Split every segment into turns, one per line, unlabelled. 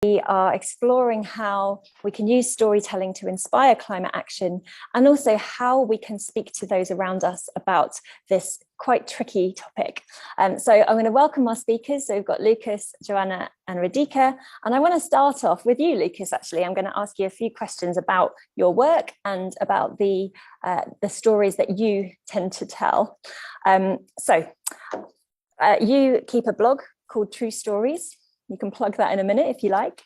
We are exploring how we can use storytelling to inspire climate action, and also how we can speak to those around us about this quite tricky topic. So I'm going to welcome our speakers. So we've got Loukas, JoAnna and Radhika. And I want to start off with you, Loukas, actually. I'm going to ask you a few questions about your work and about the stories that you tend to tell. You keep a blog called True Stories. You can plug that in a minute if you like.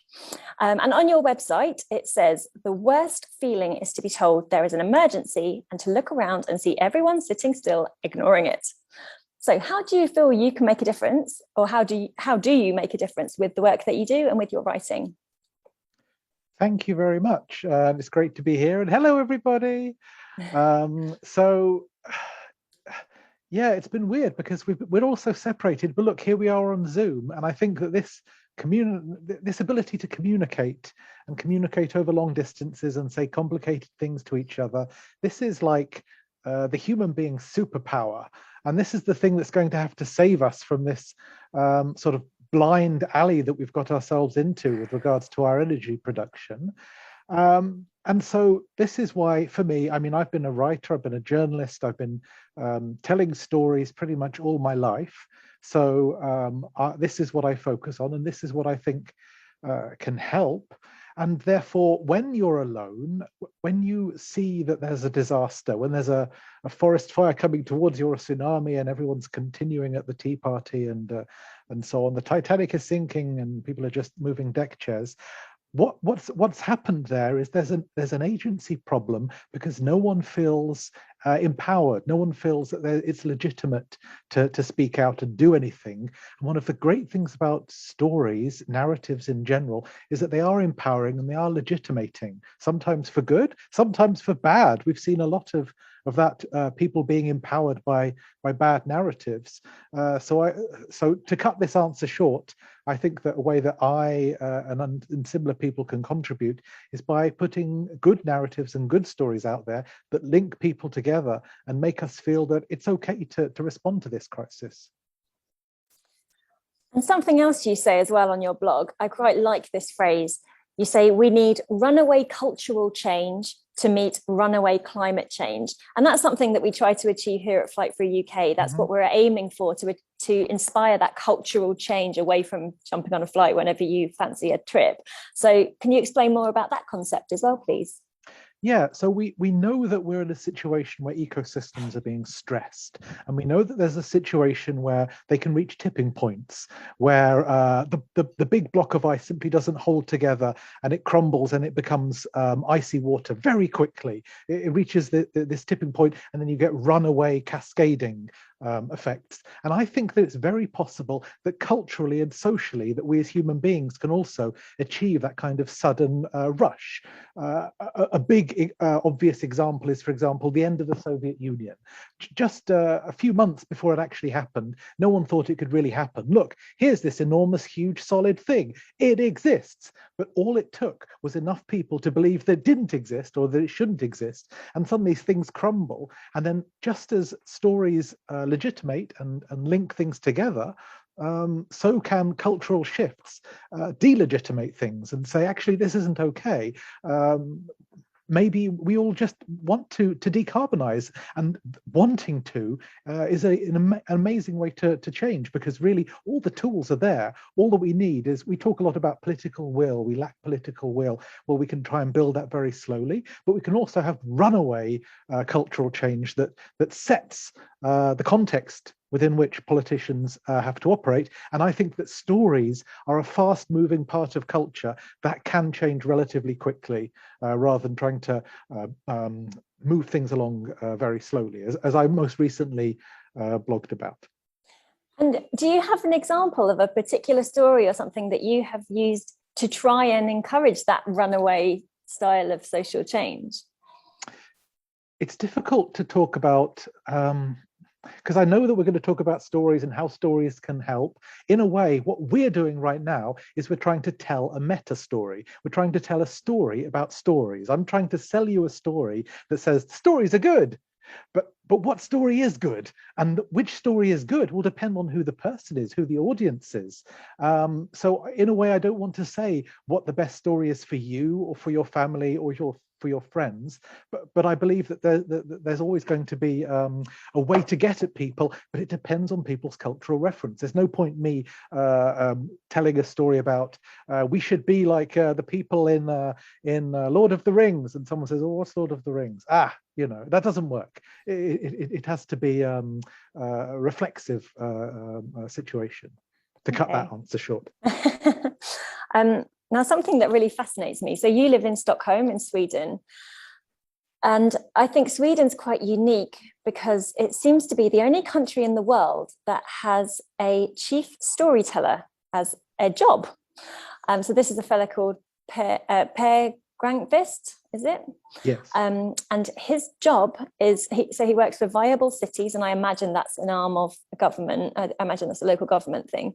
And on your website, it says, the worst feeling is to be told there is an emergency and to look around and see everyone sitting still, ignoring it. So how do you feel you can make a difference, or how do you make a difference with the work that you do and with your writing?
Thank you very much. It's great to be here. And hello, everybody. Yeah, it's been weird because we're all so separated, but look, here we are on Zoom. And I think that this ability to communicate over long distances and say complicated things to each other, this is like the human being superpower. And this is the thing that's going to have to save us from this sort of blind alley that we've got ourselves into with regards to our energy production. And so this is why, for me, I mean, I've been a writer, I've been a journalist, I've been telling stories pretty much all my life. So this is what I focus on, and this is what I think can help. And therefore, when you're alone, when you see that there's a disaster, when there's a forest fire coming towards you, or a tsunami, and everyone's continuing at the tea party and so on, the Titanic is sinking and people are just moving deck chairs, what's happened there is there's an agency problem, because no one feels empowered. No one feels that it's legitimate to speak out and do anything. And one of the great things about stories, narratives in general, is that they are empowering and they are legitimating, sometimes for good, sometimes for bad. We've seen a lot of that, people being empowered by bad narratives. So to cut this answer short, I think that a way that I and similar people can contribute is by putting good narratives and good stories out there that link people together and make us feel that it's okay to respond to this crisis.
And something else you say as well on your blog, I quite like this phrase. You say we need runaway cultural change to meet runaway climate change. And that's something that we try to achieve here at Flight Free UK. That's what we're aiming for, to inspire that cultural change away from jumping on a flight whenever you fancy a trip. So can you explain more about that concept as well, please?
Yeah, so we know that we're in a situation where ecosystems are being stressed, and we know that there's a situation where they can reach tipping points, where the big block of ice simply doesn't hold together and it crumbles and it becomes icy water very quickly. It reaches this tipping point, and then you get runaway cascading effects. And I think that it's very possible that culturally and socially that we as human beings can also achieve that kind of sudden rush. A big obvious example is, for example, the end of the Soviet Union. Just a few months before it actually happened, no one thought it could really happen. Look, here's this enormous, huge, solid thing. It exists. But all it took was enough people to believe that it didn't exist, or that it shouldn't exist. And suddenly things crumble. And then just as stories legitimate and link things together, so can cultural shifts delegitimate things and say, actually, this isn't okay. Maybe we all just want to decarbonize, and wanting to is an amazing way to change, because really all the tools are there. All that we need is, we talk a lot about political will. We lack political will. Well, we can try and build that very slowly, but we can also have runaway cultural change that sets the context within which politicians have to operate. And I think that stories are a fast-moving part of culture that can change relatively quickly, rather than trying to move things along very slowly, as I most recently blogged about.
And do you have an example of a particular story or something that you have used to try and encourage that runaway style of social change?
It's difficult to talk about, because I know that we're going to talk about stories and how stories can help. In a way, what we're doing right now is we're trying to tell a meta story. We're trying to tell a story about stories. I'm trying to sell you a story that says stories are good. But but what story is good, and which story is good will depend on who the person is, who the audience is. So in a way, I don't want to say what the best story is for you or for your family or for your friends, but I believe that there's always going to be a way to get at people, but it depends on people's cultural reference. There's no point me telling a story about we should be like the people in Lord of the Rings, and someone says, "Oh, what's Lord of the Rings?" That doesn't work. It has to be a reflexive situation. To cut that answer short.
Now, something that really fascinates me. So you live in Stockholm in Sweden. And I think Sweden's quite unique because it seems to be the only country in the world that has a chief storyteller as a job. So this is a fellow called Per Grankvist, is it?
Yes.
And his job is, he works for Viable Cities, and I imagine that's an arm of government. I imagine that's a local government thing.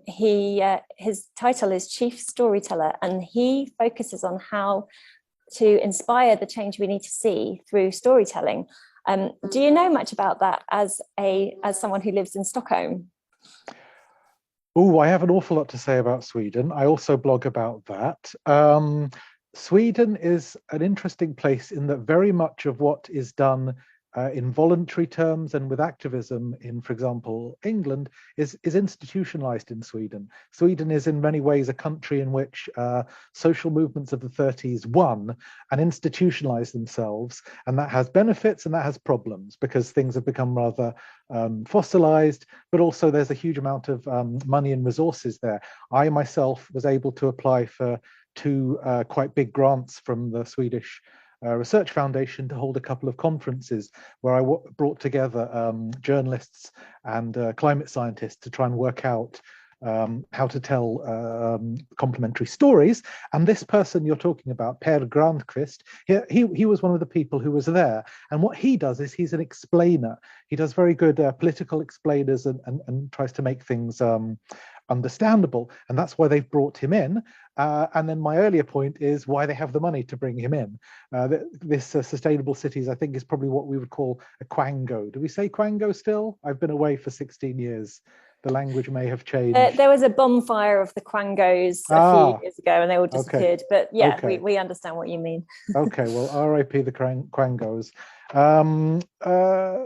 His title is Chief Storyteller, and he focuses on how to inspire the change we need to see through storytelling. Do you know much about that as someone who lives in Stockholm?
Oh, I have an awful lot to say about Sweden. I also blog about that. Sweden is an interesting place in that very much of what is done in voluntary terms and with activism in, for example, England, is institutionalized in Sweden. Sweden is in many ways a country in which social movements of the 30s won and institutionalized themselves. And that has benefits and that has problems because things have become rather fossilized, but also there's a huge amount of money and resources there. I myself was able to apply for 2 quite big grants from the Swedish Research Foundation to hold a couple of conferences where I brought together journalists and climate scientists to try and work out how to tell complementary stories. And this person you're talking about, Per Grankvist, he was one of the people who was there. And what he does is he's an explainer. He does very good political explainers and tries to make things understandable, and that's why they've brought him in. And then my earlier point is why they have the money to bring him in. This Sustainable Cities, I think, is probably what we would call a quango. Do we say quango still? I've been away for 16 years. The language may have changed.
There was a bonfire of the quangos a few years ago, and they all disappeared. Okay. But yeah, okay. we understand what you mean.
Okay, well, R.I.P. the quangos.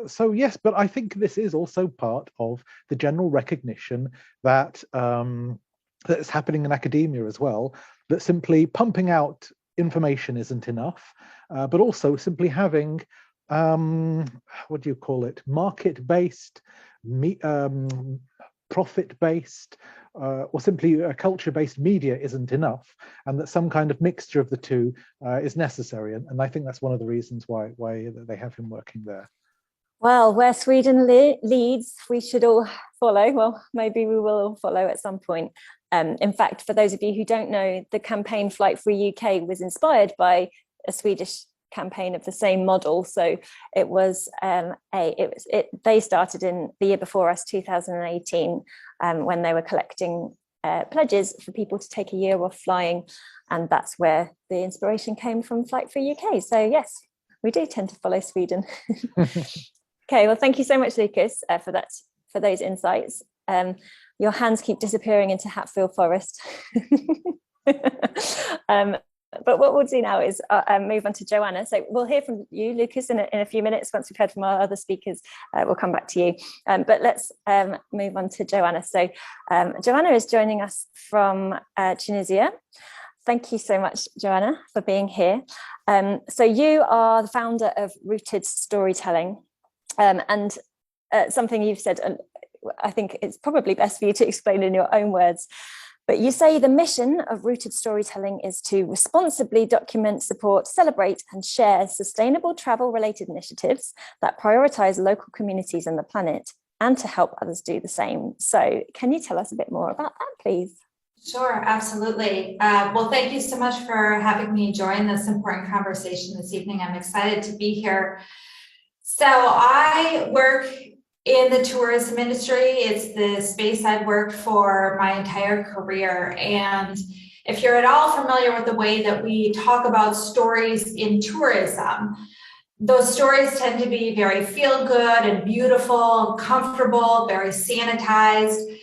So yes, but I think this is also part of the general recognition that that's happening in academia as well, that simply pumping out information isn't enough, but also simply having, what do you call it, market-based, profit-based, or simply a culture-based media isn't enough, and that some kind of mixture of the two is necessary. And I think that's one of the reasons why they have him working there.
Well, where Sweden leads, we should all follow. Well, maybe we will all follow at some point. In fact, for those of you who don't know, the campaign Flight Free UK was inspired by a Swedish campaign of the same model. So it was they started in the year before us, 2018, when they were collecting pledges for people to take a year off flying, and that's where the inspiration came from, Flight Free UK. So yes, we do tend to follow Sweden. Okay, well, thank you so much, Loukas, for those insights. Your hands keep disappearing into Hatfield Forest. But what we'll do now is move on to JoAnna. So we'll hear from you, Loukas, in a few minutes. Once we've heard from our other speakers, we'll come back to you. But let's move on to JoAnna. So JoAnna is joining us from Tunisia. Thank you so much, JoAnna, for being here. So you are the founder of Rooted Storytelling. And something you've said, and I think it's probably best for you to explain in your own words. But you say the mission of Rooted Storytelling is to responsibly document, support, celebrate, and share sustainable travel-related initiatives that prioritize local communities and the planet, and to help others do the same. So can you tell us a bit more about that, please?
Sure, absolutely. Well, thank you so much for having me join this important conversation this evening. I'm excited to be here. So I work in the tourism industry. It's the space I've worked for my entire career. And if you're at all familiar with the way that we talk about stories in tourism, those stories tend to be very feel good and beautiful, comfortable, very sanitized,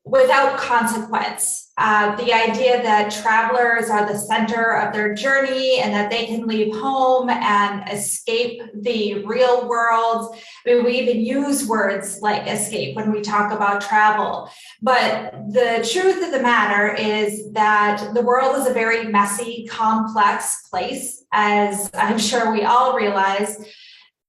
without consequence. The idea that travelers are the center of their journey and that they can leave home and escape the real world. I mean, we even use words like escape when we talk about travel. But the truth of the matter is that the world is a very messy, complex place, as I'm sure we all realize.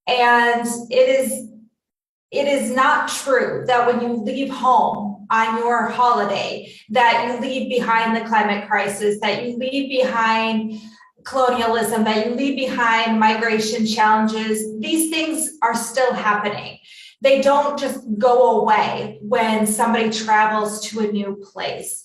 And it is not true that when you leave home on your holiday, that you leave behind the climate crisis, that you leave behind colonialism, that you leave behind migration challenges. These things are still happening. They don't just go away when somebody travels to a new place.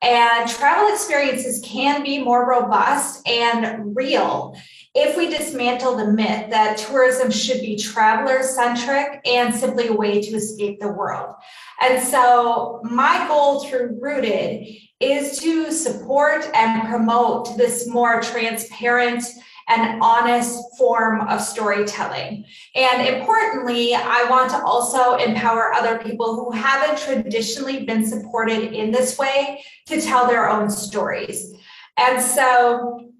And travel experiences can be more robust and real if we dismantle the myth that tourism should be traveler-centric and simply a way to escape the world. And so my goal through Rooted is to support and promote this more transparent and honest form of storytelling. And importantly, I want to also empower other people who haven't traditionally been supported in this way to tell their own stories. And so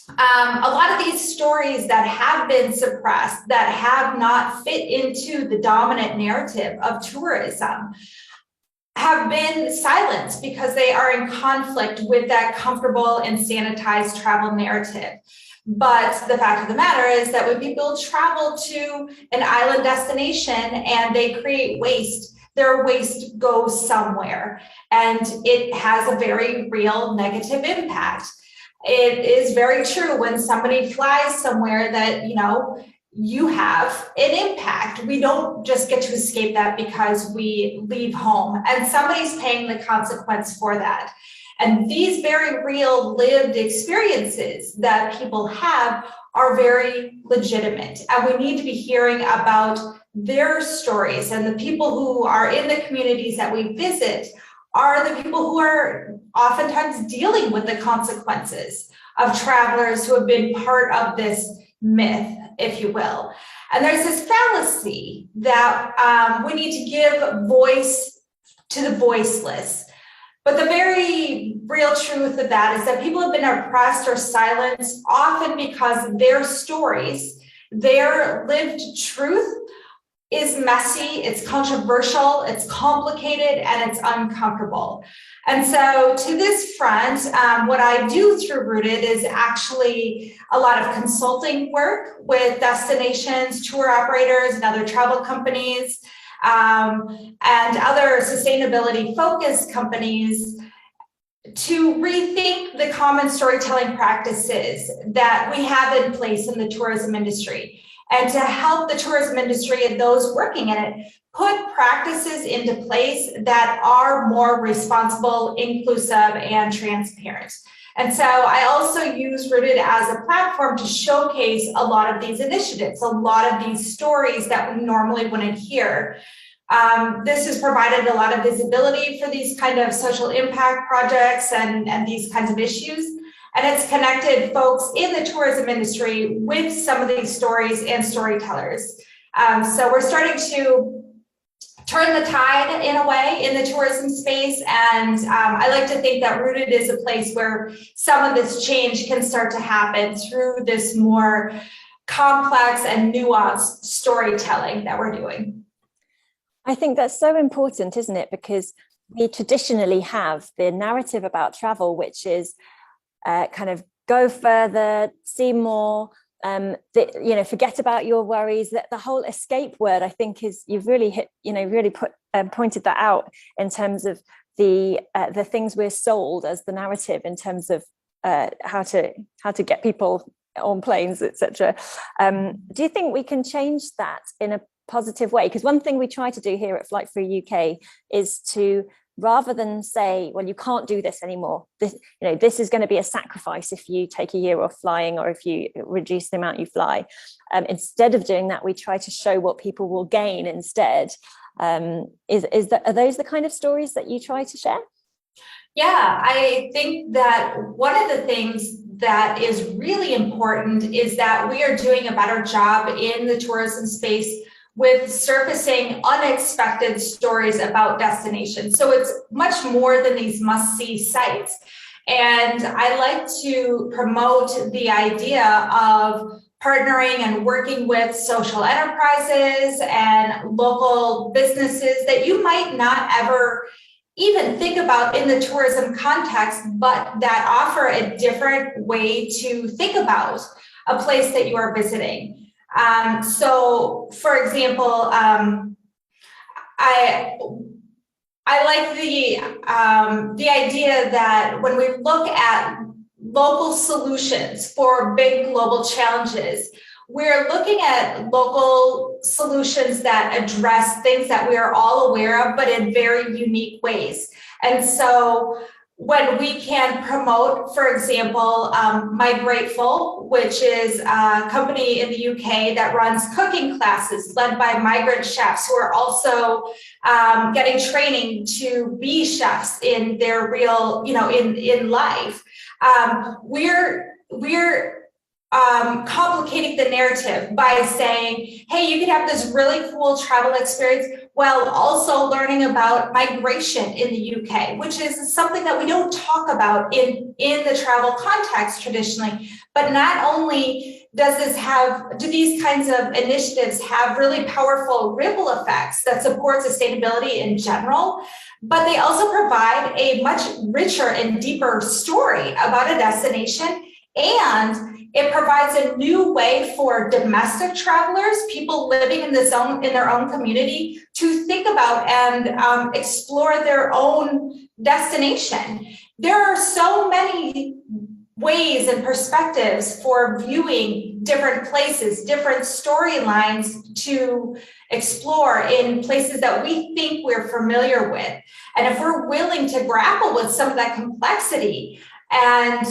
a lot of these stories that have been suppressed, that have not fit into the dominant narrative of tourism, have been silenced because they are in conflict with that comfortable and sanitized travel narrative. But the fact of the matter is that when people travel to an island destination and they create waste, their waste goes somewhere, and it has a very real negative impact. It is very true when somebody flies somewhere that, you have an impact. We don't just get to escape that because we leave home, and somebody's paying the consequence for that. And these very real lived experiences that people have are very legitimate. And we need to be hearing about their stories. And the people who are in the communities that we visit are the people who are oftentimes dealing with the consequences of travelers who have been part of this myth, if you will. And there's this fallacy that we need to give voice to the voiceless. But the very real truth of that is that people have been oppressed or silenced often because their stories, their lived truth is messy, it's controversial, it's complicated, and it's uncomfortable. And so to this front, what I do through Rooted is actually a lot of consulting work with destinations, tour operators, and other travel companies, and other sustainability focused companies to rethink the common storytelling practices that we have in place in the tourism industry, and to help the tourism industry and those working in it put practices into place that are more responsible, inclusive, and transparent. And so I also use Rooted as a platform to showcase a lot of these initiatives, a lot of these stories that we normally wouldn't hear. This has provided a lot of visibility for these kind of social impact projects and these kinds of issues. And it's connected folks in the tourism industry with some of these stories and storytellers. So we're starting to turn the tide in a way in the tourism space. And I like to think that Rooted is a place where some of this change can start to happen through this more complex and nuanced storytelling that we're doing.
I think that's so important, isn't it? Because we traditionally have the narrative about travel, which is kind of go further, see more, forget about your worries. That the whole escape word, I think, is you've really hit, really pointed that out in terms of the things we're sold as the narrative in terms of how to get people on planes, etc. Do you think we can change that in a positive way? Because one thing we try to do here at Flight Free UK is to, rather than say, well, you can't do this anymore, this is going to be a sacrifice if you take a year off flying or if you reduce the amount you fly. Instead of doing that, we try to show what people will gain instead. Are those the kind of stories that you try to share?
Yeah, I think that one of the things that is really important is that we are doing a better job in the tourism space with surfacing unexpected stories about destinations. So it's much more than these must-see sites. And I like to promote the idea of partnering and working with social enterprises and local businesses that you might not ever even think about in the tourism context, but that offer a different way to think about a place that you are visiting. So, for example, I like the idea that when we look at local solutions for big global challenges, we're looking at local solutions that address things that we are all aware of, but in very unique ways. And so when we can promote, for example, My Grateful, which is a company in the UK that runs cooking classes led by migrant chefs who are also getting training to be chefs in their real, in life. We're complicating the narrative by saying, hey, you could have this really cool travel experience while also learning about migration in the UK, which is something that we don't talk about in the travel context traditionally. But not only do these kinds of initiatives have really powerful ripple effects that support sustainability in general, but they also provide a much richer and deeper story about a destination, and it provides a new way for domestic travelers, people living in their own community, to think about and explore their own destination. There are so many ways and perspectives for viewing different places, different storylines to explore in places that we think we're familiar with. And if we're willing to grapple with some of that complexity and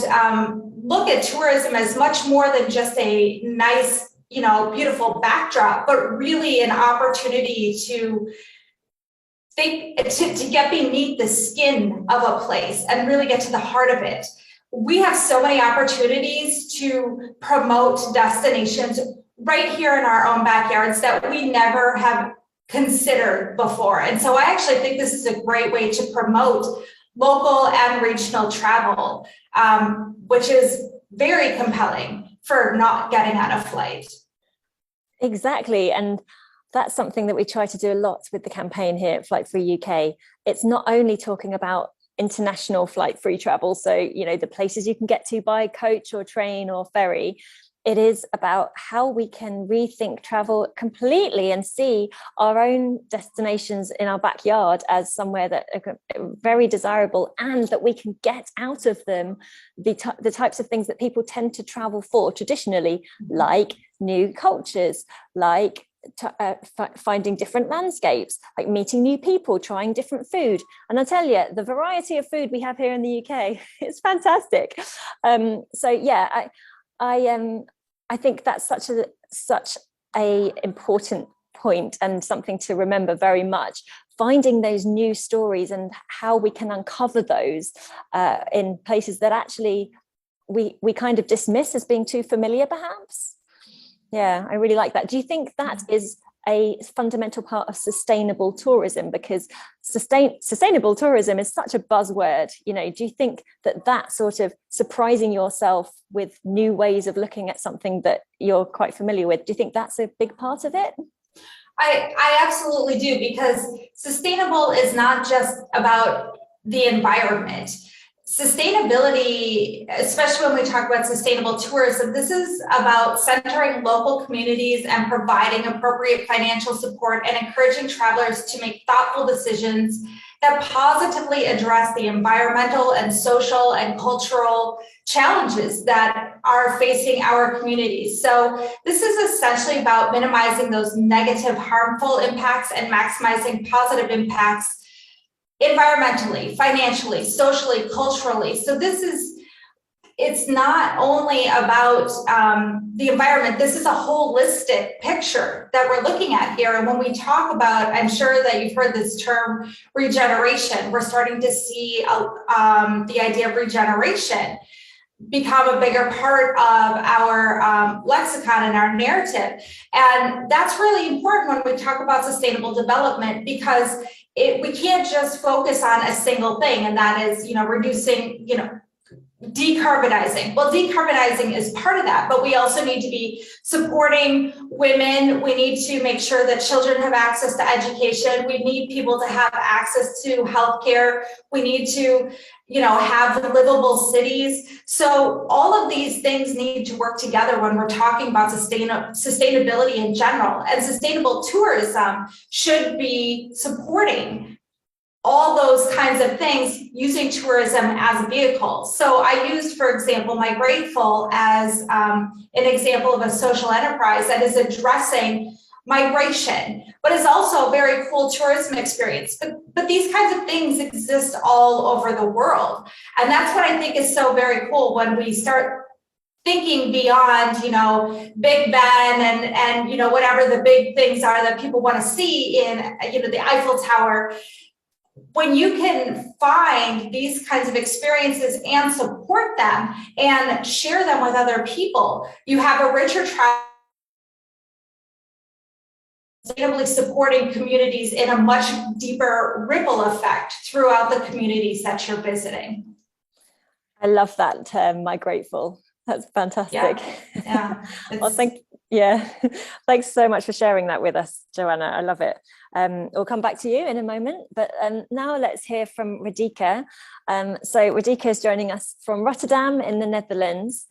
look at tourism as much more than just a nice, beautiful backdrop, but really an opportunity to get beneath the skin of a place and really get to the heart of it. We have so many opportunities to promote destinations right here in our own backyards that we never have considered before. And so I actually think this is a great way to promote local and regional travel, which is very compelling for not getting on a flight.
Exactly. And that's something that we try to do a lot with the campaign here at Flight Free UK. It's not only talking about international flight free travel, so the places you can get to by coach or train or ferry. It is about how we can rethink travel completely and see our own destinations in our backyard as somewhere that are very desirable, and that we can get out of them the types of things that people tend to travel for traditionally, like new cultures, like finding different landscapes, like meeting new people, trying different food. And I'll tell you, the variety of food we have here in the UK is fantastic. I think that's such a important point and something to remember very much. Finding those new stories and how we can uncover those in places that actually we kind of dismiss as being too familiar, perhaps. Yeah, I really like that. Do you think that is a fundamental part of sustainable tourism? Because sustainable tourism is such a buzzword. Do you think that sort of surprising yourself with new ways of looking at something that you're quite familiar with, do you think that's a big part of it?
I absolutely do, because sustainable is not just about the environment. Sustainability, especially when we talk about sustainable tourism, this is about centering local communities and providing appropriate financial support and encouraging travelers to make thoughtful decisions that positively address the environmental and social and cultural challenges that are facing our communities. So this is essentially about minimizing those negative, harmful impacts and maximizing positive impacts environmentally, financially, socially, culturally. So it's not only about the environment. This is a holistic picture that we're looking at here. And when we talk about, I'm sure that you've heard this term regeneration, we're starting to see the idea of regeneration. become a bigger part of our lexicon and our narrative. And that's really important when we talk about sustainable development, because we can't just focus on a single thing, and that is, reducing, decarbonizing. Well, decarbonizing is part of that, but we also need to be supporting women. We need to make sure that children have access to education. We need people to have access to healthcare. We need to, have livable cities. So all of these things need to work together when we're talking about sustainability in general. And sustainable tourism should be supporting all those kinds of things, using tourism as a vehicle. So I used, for example, My Grateful as an example of a social enterprise that is addressing migration, but is also a very cool tourism experience. But these kinds of things exist all over the world. And that's what I think is so very cool when we start thinking beyond, Big Ben and whatever the big things are that people want to see in, the Eiffel Tower. When you can find these kinds of experiences and support them and share them with other people, you have a richer tribe, sustainably supporting communities in a much deeper ripple effect throughout the communities that you're visiting.
I love that term, My Grateful. That's fantastic.
Yeah.
Well, thanks so much for sharing that with us, JoAnna. I love it. We'll come back to you in a moment, but now let's hear from Radhika. So Radhika is joining us from Rotterdam in the Netherlands,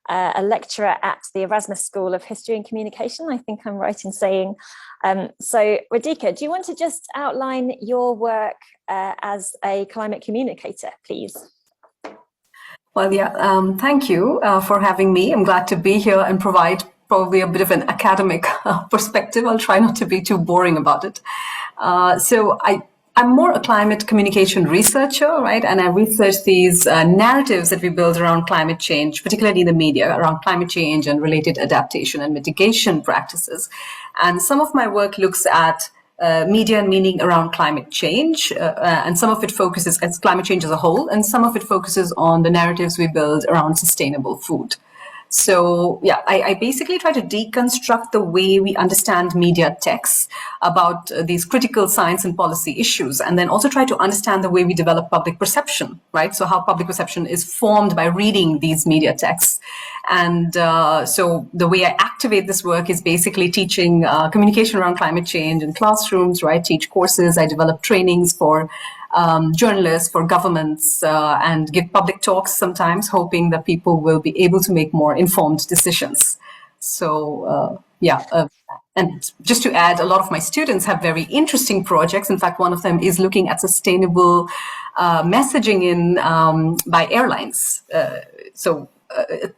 a lecturer at the Erasmus School of History and Communication, I think I'm right in saying. So Radhika, do you want to just outline your work as a climate communicator, please?
Well, yeah, thank you for having me. I'm glad to be here and provide probably a bit of an academic perspective. I'll try not to be too boring about it. So I'm more a climate communication researcher, right? And I research these narratives that we build around climate change, particularly in the media, around climate change and related adaptation and mitigation practices. And some of my work looks at media and meaning around climate change, and some of it focuses as climate change as a whole, and some of it focuses on the narratives we build around sustainable food. So yeah, I basically try to deconstruct the way we understand media texts about these critical science and policy issues, and then also try to understand the way we develop public perception, right? So how public perception is formed by reading these media texts. And so the way I activate this work is basically teaching communication around climate change in classrooms, right? Teach courses, I develop trainings for journalists, for governments, and give public talks sometimes, hoping that people will be able to make more informed decisions. So, and just to add, a lot of my students have very interesting projects. In fact, one of them is looking at sustainable messaging by airlines.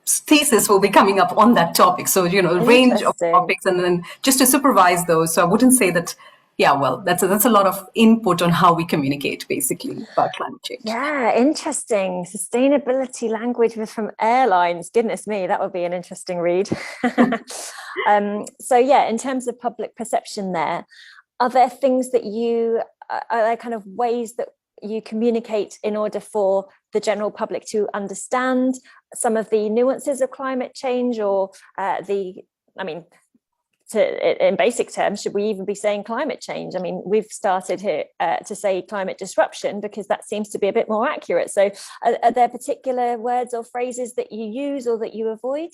Thesis will be coming up on that topic. So, a range of topics, and then just to supervise those. So I wouldn't say that. Yeah, well, that's a lot of input on how we communicate, basically, about climate change.
Yeah, interesting. Sustainability language from airlines. Goodness me, that would be an interesting read. So yeah, in terms of public perception there, are there things that are there kind of ways that you communicate in order for the general public to understand some of the nuances of climate change, or in basic terms, should we even be saying climate change? I mean, we've started here to say climate disruption because that seems to be a bit more accurate. So are there particular words or phrases that you use or that you avoid?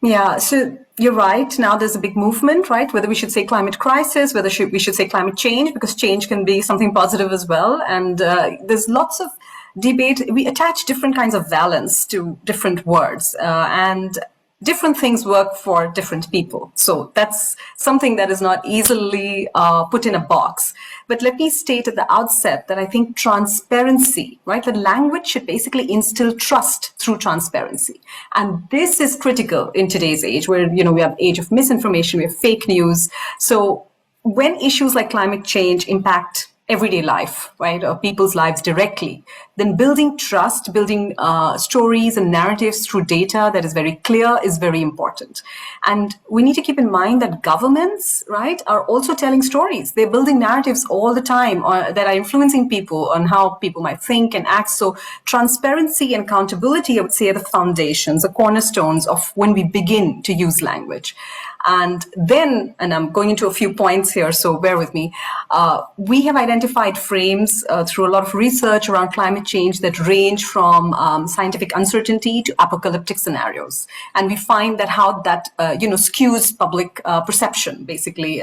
Yeah, so you're right. Now there's a big movement, right? Whether we should say climate crisis, whether we should say climate change, because change can be something positive as well. And there's lots of debate. We attach different kinds of valence to different words, and different things work for different people. So that's something that is not easily put in a box. But let me state at the outset that I think transparency, right? The language should basically instill trust through transparency. And this is critical in today's age where, we have age of misinformation, we have fake news. So when issues like climate change impact everyday life, right, or people's lives directly, then building trust, building stories and narratives through data that is very clear is very important. And we need to keep in mind that governments, right, are also telling stories. They're building narratives all the time that are influencing people on how people might think and act. So transparency and accountability, I would say, are the foundations, the cornerstones of when we begin to use language. And then, and I'm going into a few points here, so bear with me, we have identified frames through a lot of research around climate change that range from scientific uncertainty to apocalyptic scenarios. And we find that how that, skews public perception, basically.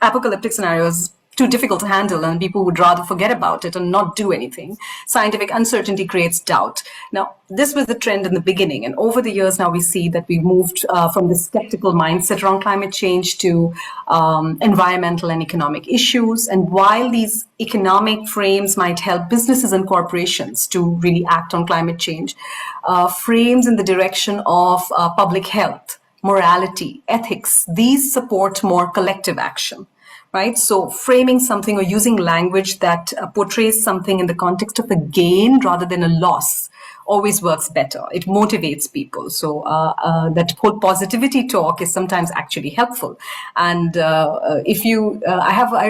Apocalyptic scenarios too difficult to handle and people would rather forget about it and not do anything. Scientific uncertainty creates doubt. Now, this was the trend in the beginning, and over the years now we see that we moved from the skeptical mindset around climate change to environmental and economic issues. And while these economic frames might help businesses and corporations to really act on climate change, frames in the direction of public health, morality, ethics, these support more collective action. Right? So framing something or using language that portrays something in the context of a gain rather than a loss always works better. It motivates people. So that whole positivity talk is sometimes actually helpful. And I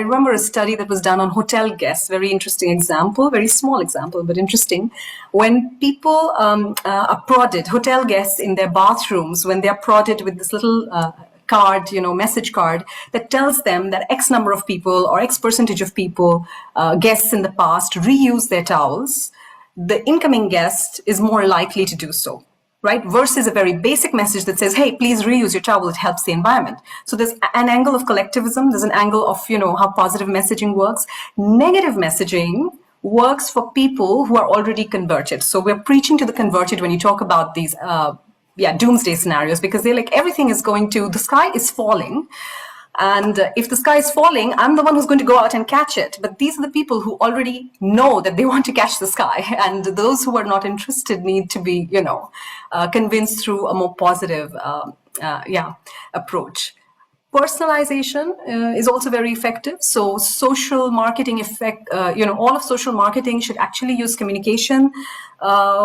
remember a study that was done on hotel guests, very interesting example, very small example, but interesting. When people are prodded, hotel guests in their bathrooms, when they are prodded with this little card, message card that tells them that X number of people or X percentage of people, guests in the past, reuse their towels, the incoming guest is more likely to do so, right? Versus a very basic message that says, hey, please reuse your towel, it helps the environment. So there's an angle of collectivism, there's an angle of, how positive messaging works. Negative messaging works for people who are already converted. So we're preaching to the converted when you talk about these doomsday scenarios, because they're like, everything is the sky is falling. And if the sky is falling, I'm the one who's going to go out and catch it. But these are the people who already know that they want to catch the sky. And those who are not interested need to be, convinced through a more positive, approach. Personalization is also very effective. So social marketing all of social marketing should actually use communication,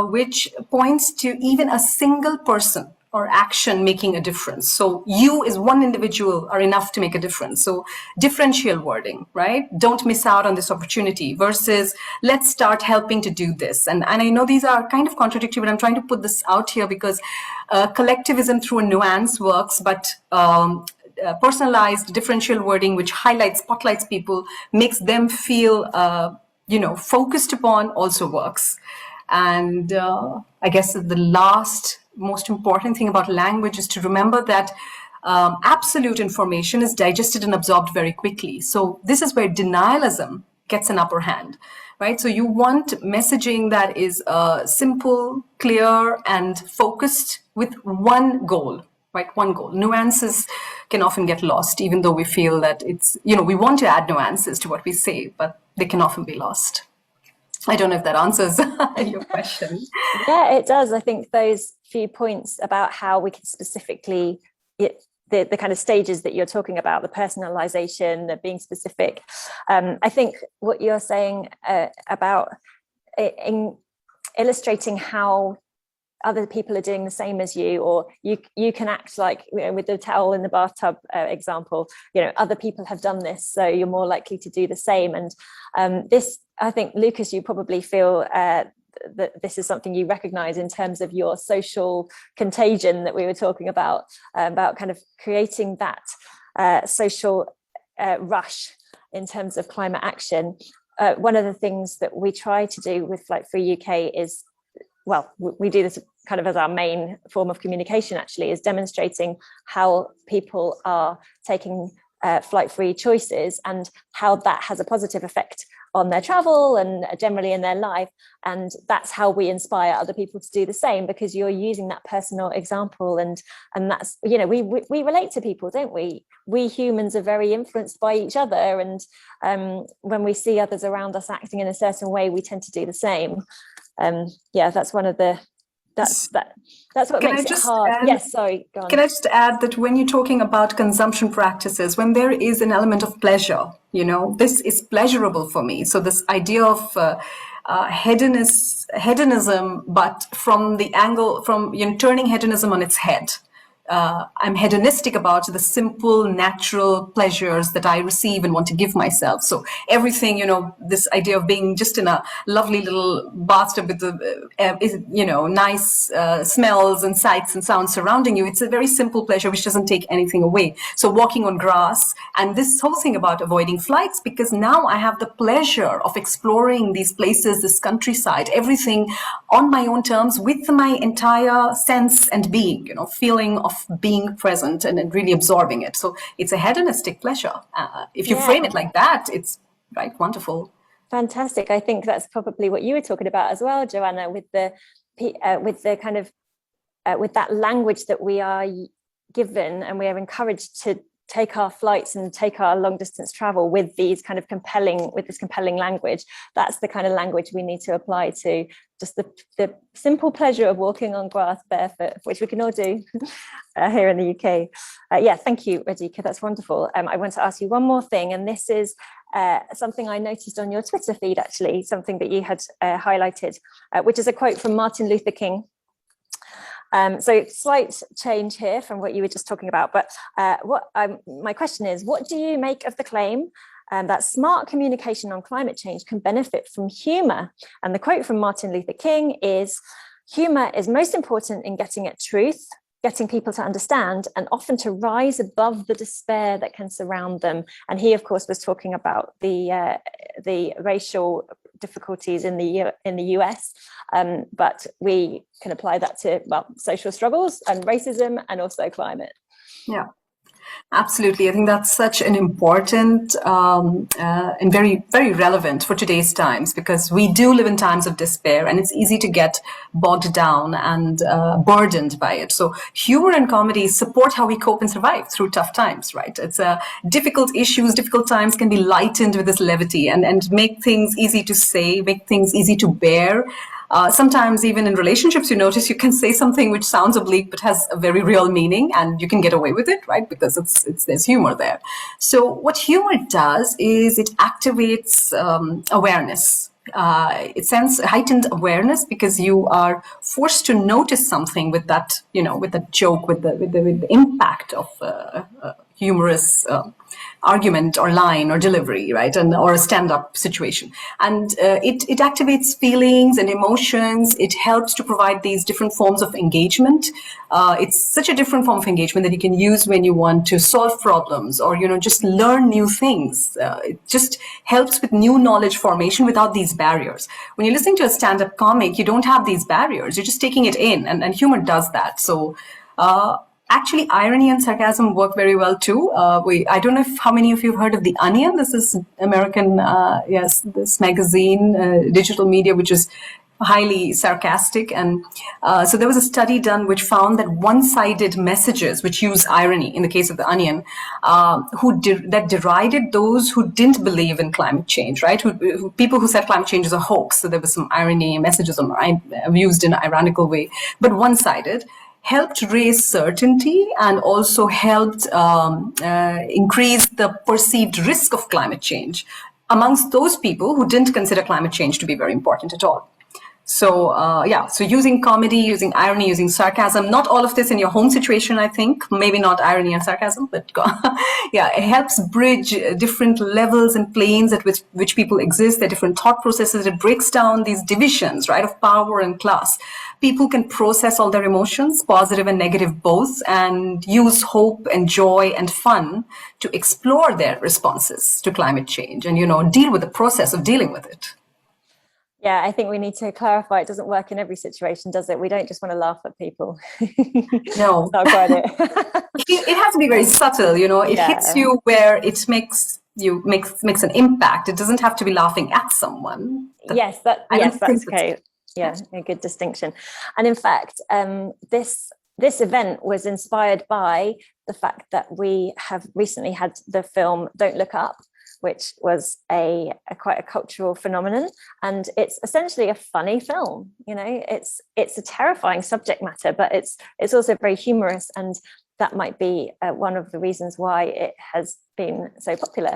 which points to even a single person or action making a difference. So you as one individual are enough to make a difference. So differential wording, right? Don't miss out on this opportunity versus let's start helping to do this. And I know these are kind of contradictory, but I'm trying to put this out here because collectivism through a nuance works, but personalized differential wording, which spotlights people, makes them feel, focused upon, also works. And I guess the last most important thing about language is to remember that absolute information is digested and absorbed very quickly. So this is where denialism gets an upper hand, right? So you want messaging that is simple, clear, and focused with one goal. Right, one goal. Nuances can often get lost, even though we feel that it's, we want to add nuances to what we say, but they can often be lost. I don't know if that answers your question.
Yeah, it does. I think those few points about how we can specifically, the kind of stages that you're talking about, the personalization, the being specific. I think what you're saying about illustrating how other people are doing the same as you, or you can act like, with the towel in the bathtub example, other people have done this, so you're more likely to do the same. And this, I think, Loukas, you probably feel that this is something you recognize in terms of your social contagion that we were talking about kind of creating that social rush in terms of climate action. One of the things that we try to do with Flight Free UK is, well, we do this kind of as our main form of communication, actually, is demonstrating how people are taking flight-free choices and how that has a positive effect on their travel and generally in their life. And that's how we inspire other people to do the same, because you're using that personal example. And that's, we relate to people, don't we? We humans are very influenced by each other. And when we see others around us acting in a certain way, we tend to do the same. That's one of the that's what
Can I
makes it
just
hard.
add-
Yes, sorry, go on.
Can I just add that when you're talking about consumption practices, when there is an element of pleasure, this is pleasurable for me. So this idea of hedonism, but from the angle, from turning hedonism on its head. I'm hedonistic about the simple, natural pleasures that I receive and want to give myself. So everything, this idea of being just in a lovely little bathtub with the, nice smells and sights and sounds surrounding you. It's a very simple pleasure which doesn't take anything away. So walking on grass, and this whole thing about avoiding flights, because now I have the pleasure of exploring these places, this countryside, everything on my own terms with my entire sense and being, feeling of being present and really absorbing it. So it's a hedonistic pleasure. If you frame it like that, it's right, wonderful.
Fantastic. I think that's probably what you were talking about as well, JoAnna, with the kind of with that language that we are given, and we are encouraged to take our flights and take our long distance travel with this compelling language. That's the kind of language we need to apply to just the simple pleasure of walking on grass barefoot, which we can all do here in the UK. Thank you, Radhika. That's wonderful. I want to ask you one more thing, and this is something I noticed on your Twitter feed, actually, something that you had highlighted, which is a quote from Martin Luther King. So slight change here from what you were just talking about, but my question is, what do you make of the claim that smart communication on climate change can benefit from humour? And the quote from Martin Luther King is, "Humour is most important in getting at truth, getting people to understand, and often to rise above the despair that can surround them." And he, of course, was talking about the racial difficulties in the US, but we can apply that to social struggles and racism and also climate.
Yeah. Absolutely. I think that's such an important and very, very relevant for today's times, because we do live in times of despair and it's easy to get bogged down and burdened by it. So humor and comedy support how we cope and survive through tough times, right? It's difficult issues, difficult times can be lightened with this levity and make things easy to say, make things easy to bear. Sometimes even in relationships, you notice you can say something which sounds oblique but has a very real meaning, and you can get away with it, right? Because there's humor there. So what humor does is it activates awareness. It sends heightened awareness because you are forced to notice something with that, with that joke, with the impact of humorous argument or line or delivery, right? Or a stand-up situation. And it activates feelings and emotions. It helps to provide these different forms of engagement. It's such a different form of engagement that you can use when you want to solve problems or, just learn new things. It just helps with new knowledge formation without these barriers. When you're listening to a stand-up comic, you don't have these barriers. You're just taking it in, and humor does that. So, actually, irony and sarcasm work very well too. I don't know how many of you have heard of The Onion. This is American, this magazine, digital media, which is highly sarcastic. And so there was a study done which found that one-sided messages, which use irony, in the case of The Onion, that derided those who didn't believe in climate change, right? People who said climate change is a hoax. So there was some irony, messages used in an ironical way, but one-sided, helped raise certainty and also helped increase the perceived risk of climate change amongst those people who didn't consider climate change to be very important at all. So, so using comedy, using irony, using sarcasm, not all of this in your home situation, I think, maybe not irony and sarcasm, but it helps bridge different levels and planes at which people exist, their different thought processes. It breaks down these divisions, right, of power and class. People can process all their emotions, positive and negative both, and use hope and joy and fun to explore their responses to climate change and, deal with the process of dealing with it.
Yeah, I think we need to clarify it doesn't work in every situation, does it? We don't just want to laugh at people.
No.
Not quite it.
It has to be very subtle, It hits you where it makes an impact. It doesn't have to be laughing at someone.
That's okay. Yeah, a good distinction. And in fact, this event was inspired by the fact that we have recently had the film Don't Look Up, which was a quite a cultural phenomenon, and it's essentially a funny film. You know, it's a terrifying subject matter, but it's also very humorous, and that might be one of the reasons why it has been so popular.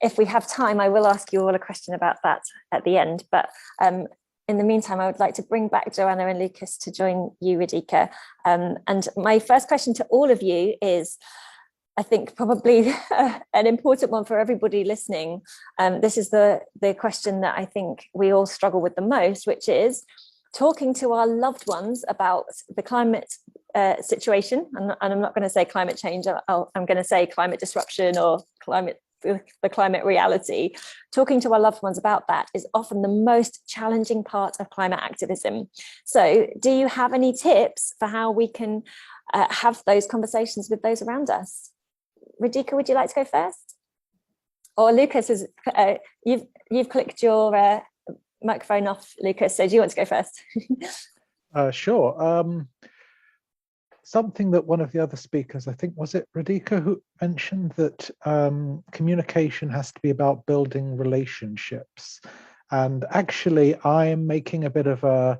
If we have time, I will ask you all a question about that at the end, but in the meantime, I would like to bring back JoAnna and Loukas to join you, Radhika. And my first question to all of you is, I think probably an important one for everybody listening. This is the question that I think we all struggle with the most, which is talking to our loved ones about the climate situation. And I'm not going to say climate change, I'm going to say climate disruption or the climate reality. Talking to our loved ones about that is often the most challenging part of climate activism. So do you have any tips for how we can have those conversations with those around us? Radhika, would you like to go first? Or Loukas, you've clicked your microphone off, Loukas, so do you want to go first?
Sure. Something that one of the other speakers, I think, was it Radhika, who mentioned that communication has to be about building relationships. And actually, I'm making a bit of a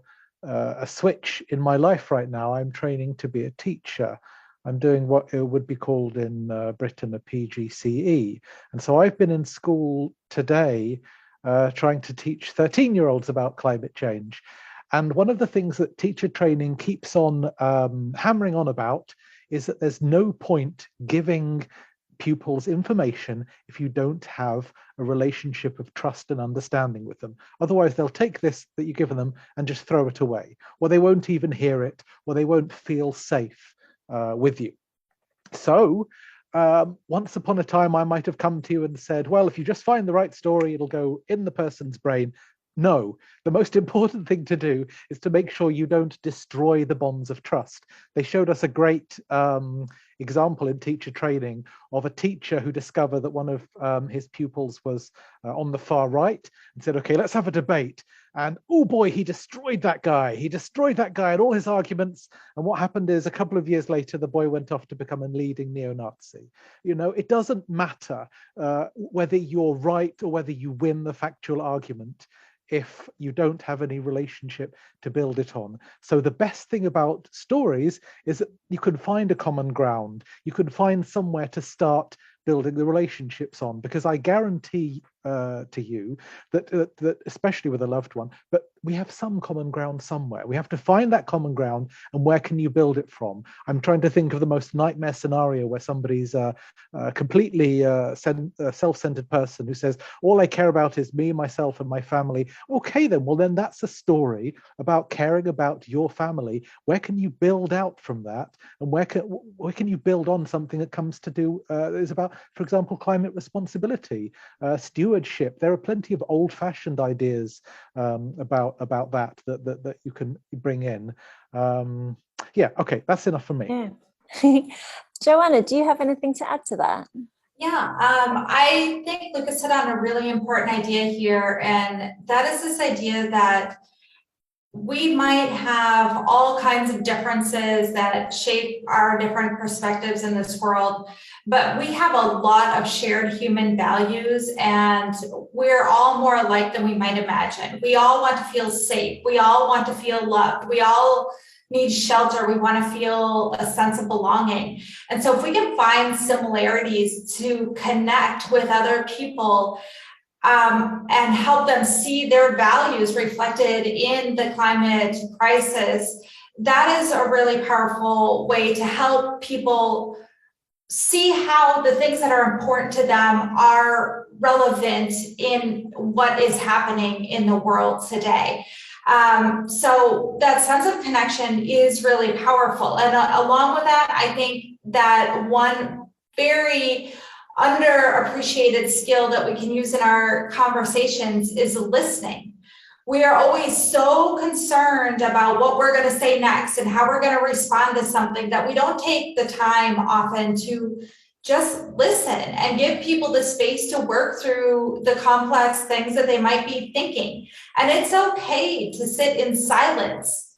switch in my life right now. I'm training to be a teacher. I'm doing what it would be called in Britain a PGCE. And so I've been in school today trying to teach 13-year-olds about climate change. And one of the things that teacher training keeps on hammering on about is that there's no point giving pupils information if you don't have a relationship of trust and understanding with them. Otherwise, they'll take this that you've given them and just throw it away, or they won't even hear it, or they won't feel safe with you. So once upon a time, I might have come to you and said, well, if you just find the right story, it'll go in the person's brain. No, the most important thing to do is to make sure you don't destroy the bonds of trust. They showed us a great example in teacher training of a teacher who discovered that one of his pupils was on the far right and said, okay, let's have a debate. And oh boy, he destroyed that guy. He destroyed that guy and all his arguments. And what happened is a couple of years later, the boy went off to become a leading neo-Nazi. You know, it doesn't matter whether you're right or whether you win the factual argument if you don't have any relationship to build it on. So the best thing about stories is that you can find a common ground. You can find somewhere to start building the relationships on, because I guarantee to you that especially with a loved one, but we have some common ground somewhere. We have to find that common ground, and where can you build it from? I'm trying to think of the most nightmare scenario where somebody's a completely self-centered person who says, all I care about is me, myself, and my family. Okay, then that's a story about caring about your family. Where can you build out from that? And where can you build on something that comes to do is about, for example, climate responsibility, stewardship. There are plenty of old-fashioned ideas about that you can bring in. Yeah, okay, that's enough for me.
Yeah. JoAnna, do you have anything to add to that?
Yeah, I think Loukas hit on a really important idea here, and that is this idea that we might have all kinds of differences that shape our different perspectives in this world, but we have a lot of shared human values, and we're all more alike than we might imagine. We all want to feel safe. We all want to feel loved. We all need shelter. We want to feel a sense of belonging. And so if we can find similarities to connect with other people and help them see their values reflected in the climate crisis, that is a really powerful way to help people see how the things that are important to them are relevant in what is happening in the world today. So that sense of connection is really powerful. And along with that, I think that one very underappreciated skill that we can use in our conversations is listening. We are always so concerned about what we're going to say next and how we're going to respond to something that we don't take the time often to just listen and give people the space to work through the complex things that they might be thinking. And it's okay to sit in silence,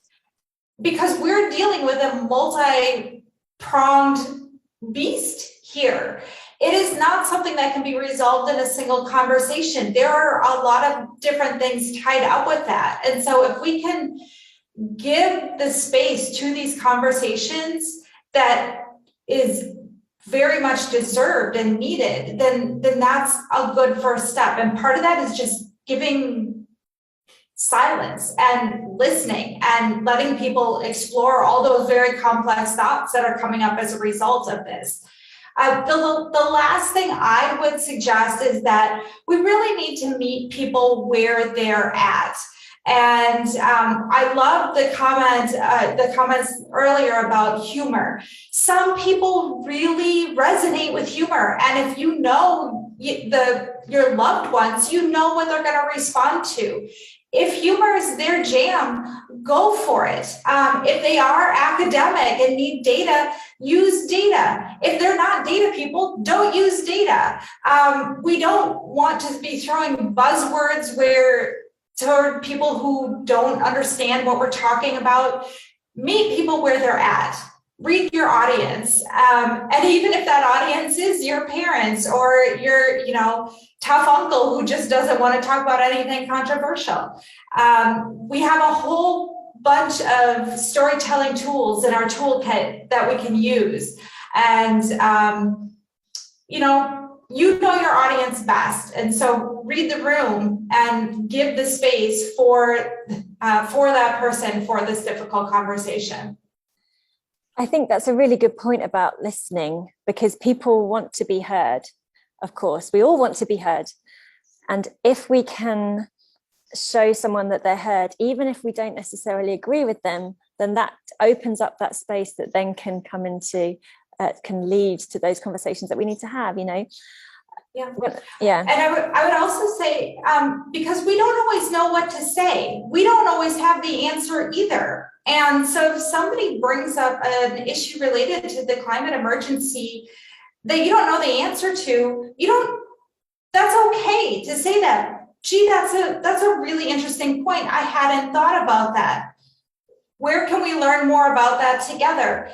because we're dealing with a multi-pronged beast here. It is not something that can be resolved in a single conversation. There are a lot of different things tied up with that. And so if we can give the space to these conversations that is very much deserved and needed, then that's a good first step. And part of that is just giving silence and listening and letting people explore all those very complex thoughts that are coming up as a result of this. The last thing I would suggest is that we really need to meet people where they're at. And I love the comments earlier about humor. Some people really resonate with humor, and if you know your loved ones, you know what they're going to respond to. If humor is their jam, go for it. If they are academic and need data, use data. If they're not data people, don't use data. We don't want to be throwing buzzwords toward people who don't understand what we're talking about. Meet people where they're at. Read your audience. And even if that audience is your parents or your, tough uncle who just doesn't want to talk about anything controversial. We have a whole bunch of storytelling tools in our toolkit that we can use. And, you know your audience best. And so read the room and give the space for that person for this difficult conversation.
I think that's a really good point about listening, because people want to be heard. Of course, we all want to be heard. And if we can show someone that they're heard, even if we don't necessarily agree with them, then that opens up that space that then can come into, can lead to those conversations that we need to have,
Yeah. And I would also say, because we don't always know what to say, we don't always have the answer either. And so if somebody brings up an issue related to the climate emergency that you don't know the answer to, that's okay to say that. Gee, that's a really interesting point. I hadn't thought about that. Where can we learn more about that together?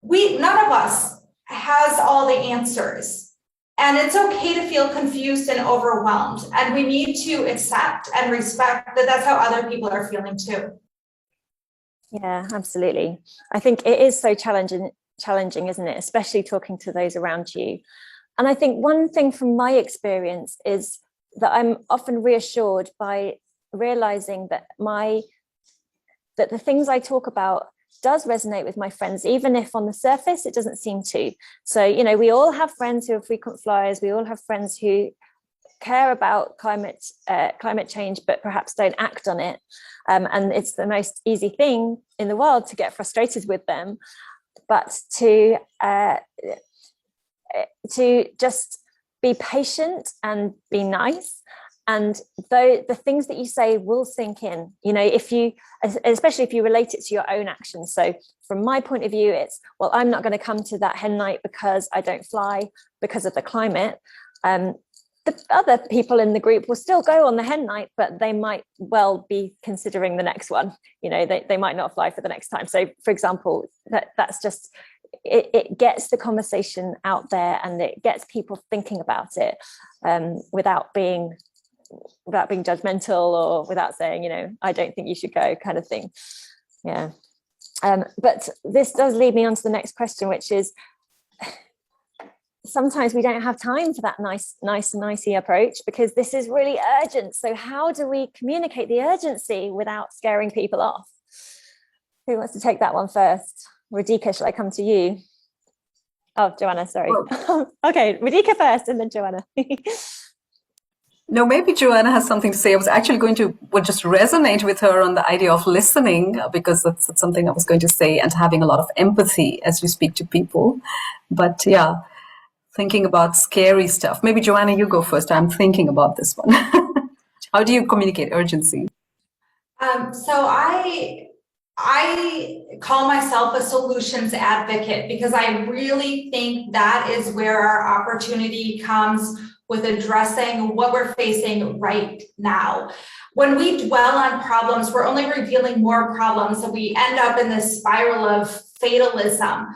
None of us has all the answers. And it's okay to feel confused and overwhelmed. And we need to accept and respect that that's how other people are feeling too.
Yeah, absolutely. I think it is so challenging, isn't it? Especially talking to those around you. And I think one thing from my experience is that I'm often reassured by realizing that the things I talk about does resonate with my friends, even if on the surface it doesn't seem to. So, we all have friends who are frequent flyers. We all have friends who care about climate change, but perhaps don't act on it. And it's the most easy thing in the world to get frustrated with them. But to just be patient and be nice. And though the things that you say will sink in, especially if you relate it to your own actions. So from my point of view, it's, well, I'm not going to come to that hen night because I don't fly because of the climate. The other people in the group will still go on the hen night, but they might well be considering the next one. They might not fly for the next time. So, for example, that's just, it gets the conversation out there and it gets people thinking about it without being judgmental or without saying, I don't think you should go, kind of thing. Yeah. But this does lead me on to the next question, which is, sometimes we don't have time for that nicey approach because this is really urgent. So how do we communicate the urgency without scaring people off? Who wants to take that one first? Radhika, shall I come to you? Oh, JoAnna, sorry. Okay, Radhika first and then JoAnna.
No, maybe JoAnna has something to say. I was actually going to just resonate with her on the idea of listening, because that's something I was going to say, and having a lot of empathy as you speak to people. But yeah, thinking about scary stuff. Maybe JoAnna, you go first. I'm thinking about this one. How do you communicate urgency?
So I call myself a solutions advocate, because I really think that is where our opportunity comes with addressing what we're facing right now. When we dwell on problems, we're only revealing more problems, and we end up in this spiral of fatalism.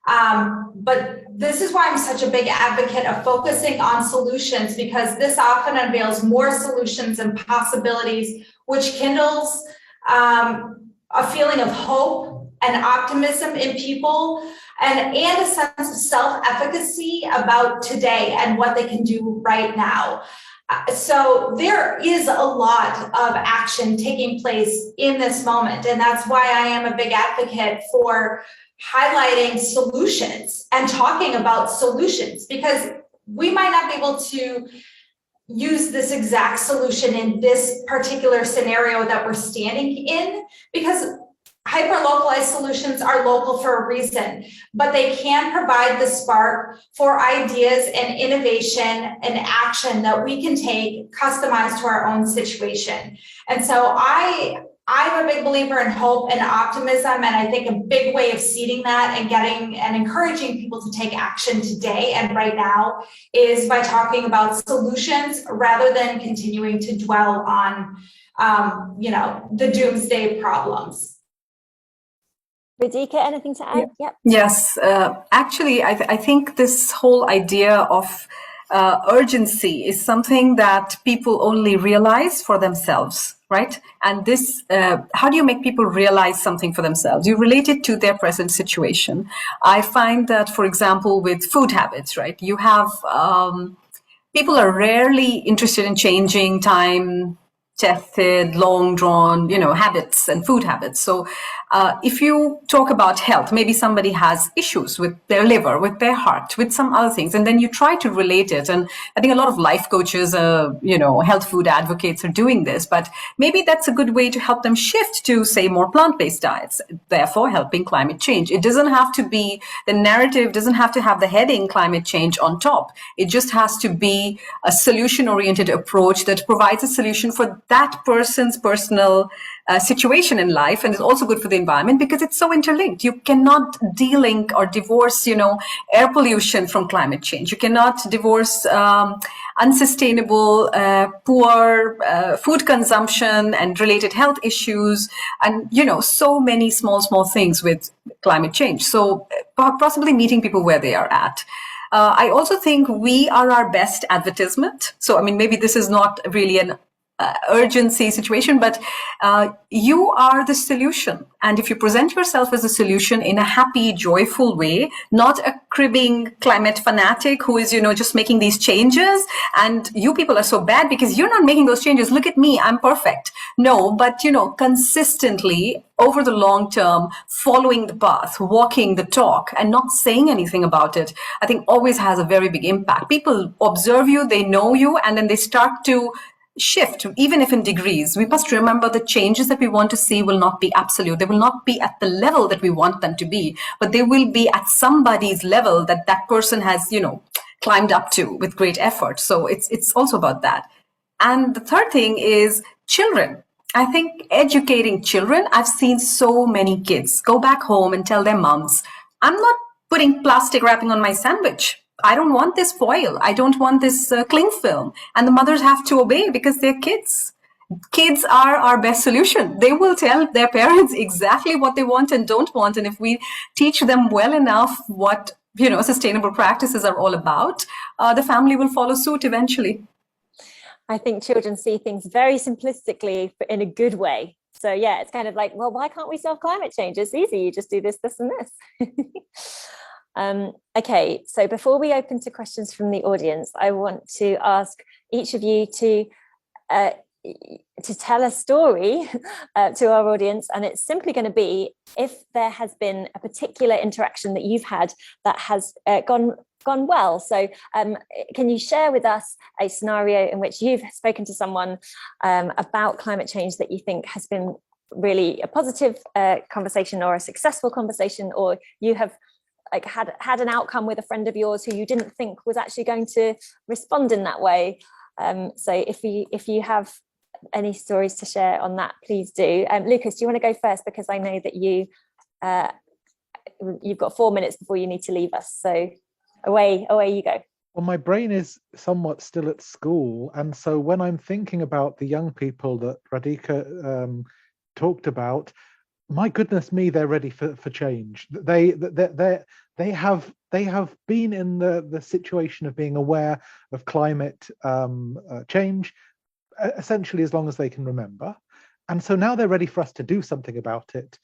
But this is why I'm such a big advocate of focusing on solutions, because this often unveils more solutions and possibilities, which kindles a feeling of hope and optimism in people, and a sense of self-efficacy about today and what they can do right now. So there is a lot of action taking place in this moment, and that's why I am a big advocate for highlighting solutions and talking about solutions, because we might not be able to use this exact solution in this particular scenario that we're standing in, because hyper-localized solutions are local for a reason, but they can provide the spark for ideas and innovation and action that we can take customized to our own situation. And so I'm a big believer in hope and optimism, and I think a big way of seeding that and getting and encouraging people to take action today and right now is by talking about solutions rather than continuing to dwell on, the doomsday problems.
Radhika, anything to add?
Yep. Yes, actually, I think this whole idea of urgency is something that people only realize for themselves, right? And this, how do you make people realize something for themselves? You relate it to their present situation. I find that, for example, with food habits, right? You have, people are rarely interested in changing time-tested, long-drawn, habits and food habits. So if you talk about health, maybe somebody has issues with their liver, with their heart, with some other things, and then you try to relate it. And I think a lot of life coaches, health food advocates are doing this, but maybe that's a good way to help them shift to, say, more plant-based diets, therefore helping climate change. It doesn't have to be, the narrative doesn't have to have the heading climate change on top. It just has to be a solution-oriented approach that provides a solution for that person's personal situation in life, and it's also good for the environment because it's so interlinked. You cannot de-link or divorce, air pollution from climate change. You cannot divorce unsustainable, poor food consumption and related health issues, and so many small things with climate change. So possibly meeting people where they are at. I also think we are our best advertisement. So, maybe this is not really an urgency situation, but you are the solution. And if you present yourself as a solution in a happy, joyful way, not a cribbing climate fanatic who is, just making these changes, and you people are so bad because you're not making those changes. Look at me, I'm perfect. No, but, consistently over the long term, following the path, walking the talk, and not saying anything about it, I think always has a very big impact. People observe you, they know you, and then they start to shift, even if in degrees. We must remember the changes that we want to see will not be absolute. They will not be at the level that we want them to be, but they will be at somebody's level that person has, climbed up to with great effort. So it's also about that. And the third thing is children. I think educating children, I've seen so many kids go back home and tell their moms, I'm not putting plastic wrapping on my sandwich. I don't want this foil. I don't want this cling film. And the mothers have to obey because they're kids. Kids are our best solution. They will tell their parents exactly what they want and don't want. And if we teach them well enough what, sustainable practices are all about, the family will follow suit eventually.
I think children see things very simplistically, but in a good way. So yeah, it's kind of like, well, why can't we solve climate change? It's easy. You just do this, this, and this. Okay, so before we open to questions from the audience, I want to ask each of you to tell a story to our audience, and it's simply going to be if there has been a particular interaction that you've had that has gone well. So can you share with us a scenario in which you've spoken to someone about climate change that you think has been really a positive conversation or a successful conversation, or you have had an outcome with a friend of yours who you didn't think was actually going to respond in that way? So if you have any stories to share on that, please do. Loukas, do you want to go first, because I know that you've got 4 minutes before you need to leave us, so away you go.
Well, my brain is somewhat still at school, and so when I'm thinking about the young people that Radhika talked about, my goodness me, they're ready for change. They have been in the situation of being aware of climate change essentially as long as they can remember. And so now they're ready for us to do something about it.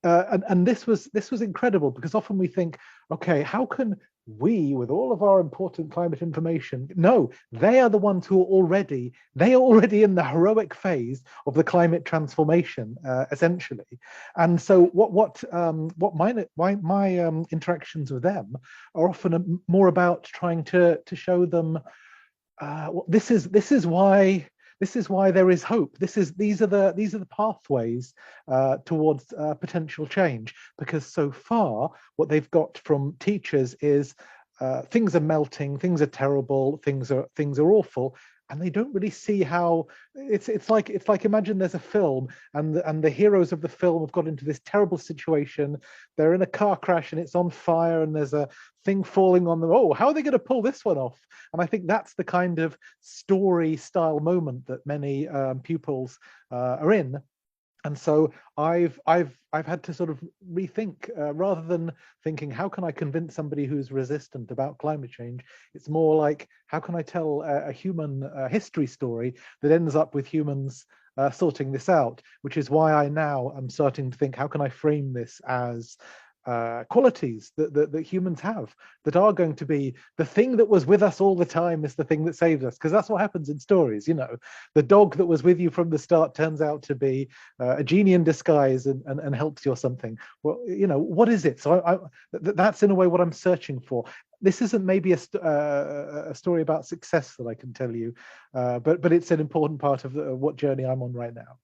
And this was incredible, because often we think, okay, how can we, with all of our important climate information? No, they are the ones who are already in the heroic phase of the climate transformation, essentially. And so what my interactions with them are often more about trying to show them this is why there is hope. These are the pathways towards potential change. Because so far, what they've got from teachers is things are melting, things are terrible, things are awful, and they don't really see how it's like imagine there's a film, and the heroes of the film have got into this terrible situation. They're in a car crash and it's on fire, and there's a thing falling on them. Oh, how are they going to pull this one off? And I think that's the kind of story style moment that many pupils are in. And so I've had to sort of rethink, rather than thinking, how can I convince somebody who's resistant about climate change? It's more like, how can I tell a human history story that ends up with humans sorting this out? Which is why I now am starting to think, how can I frame this as qualities that humans have, that are going to be the thing that was with us all the time is the thing that saves us. Because that's what happens in stories. The dog that was with you from the start turns out to be a genie in disguise and helps you or something. Well, what is it? So that's in a way what I'm searching for. This isn't maybe a story about success that I can tell you, but it's an important part of what journey I'm on right now.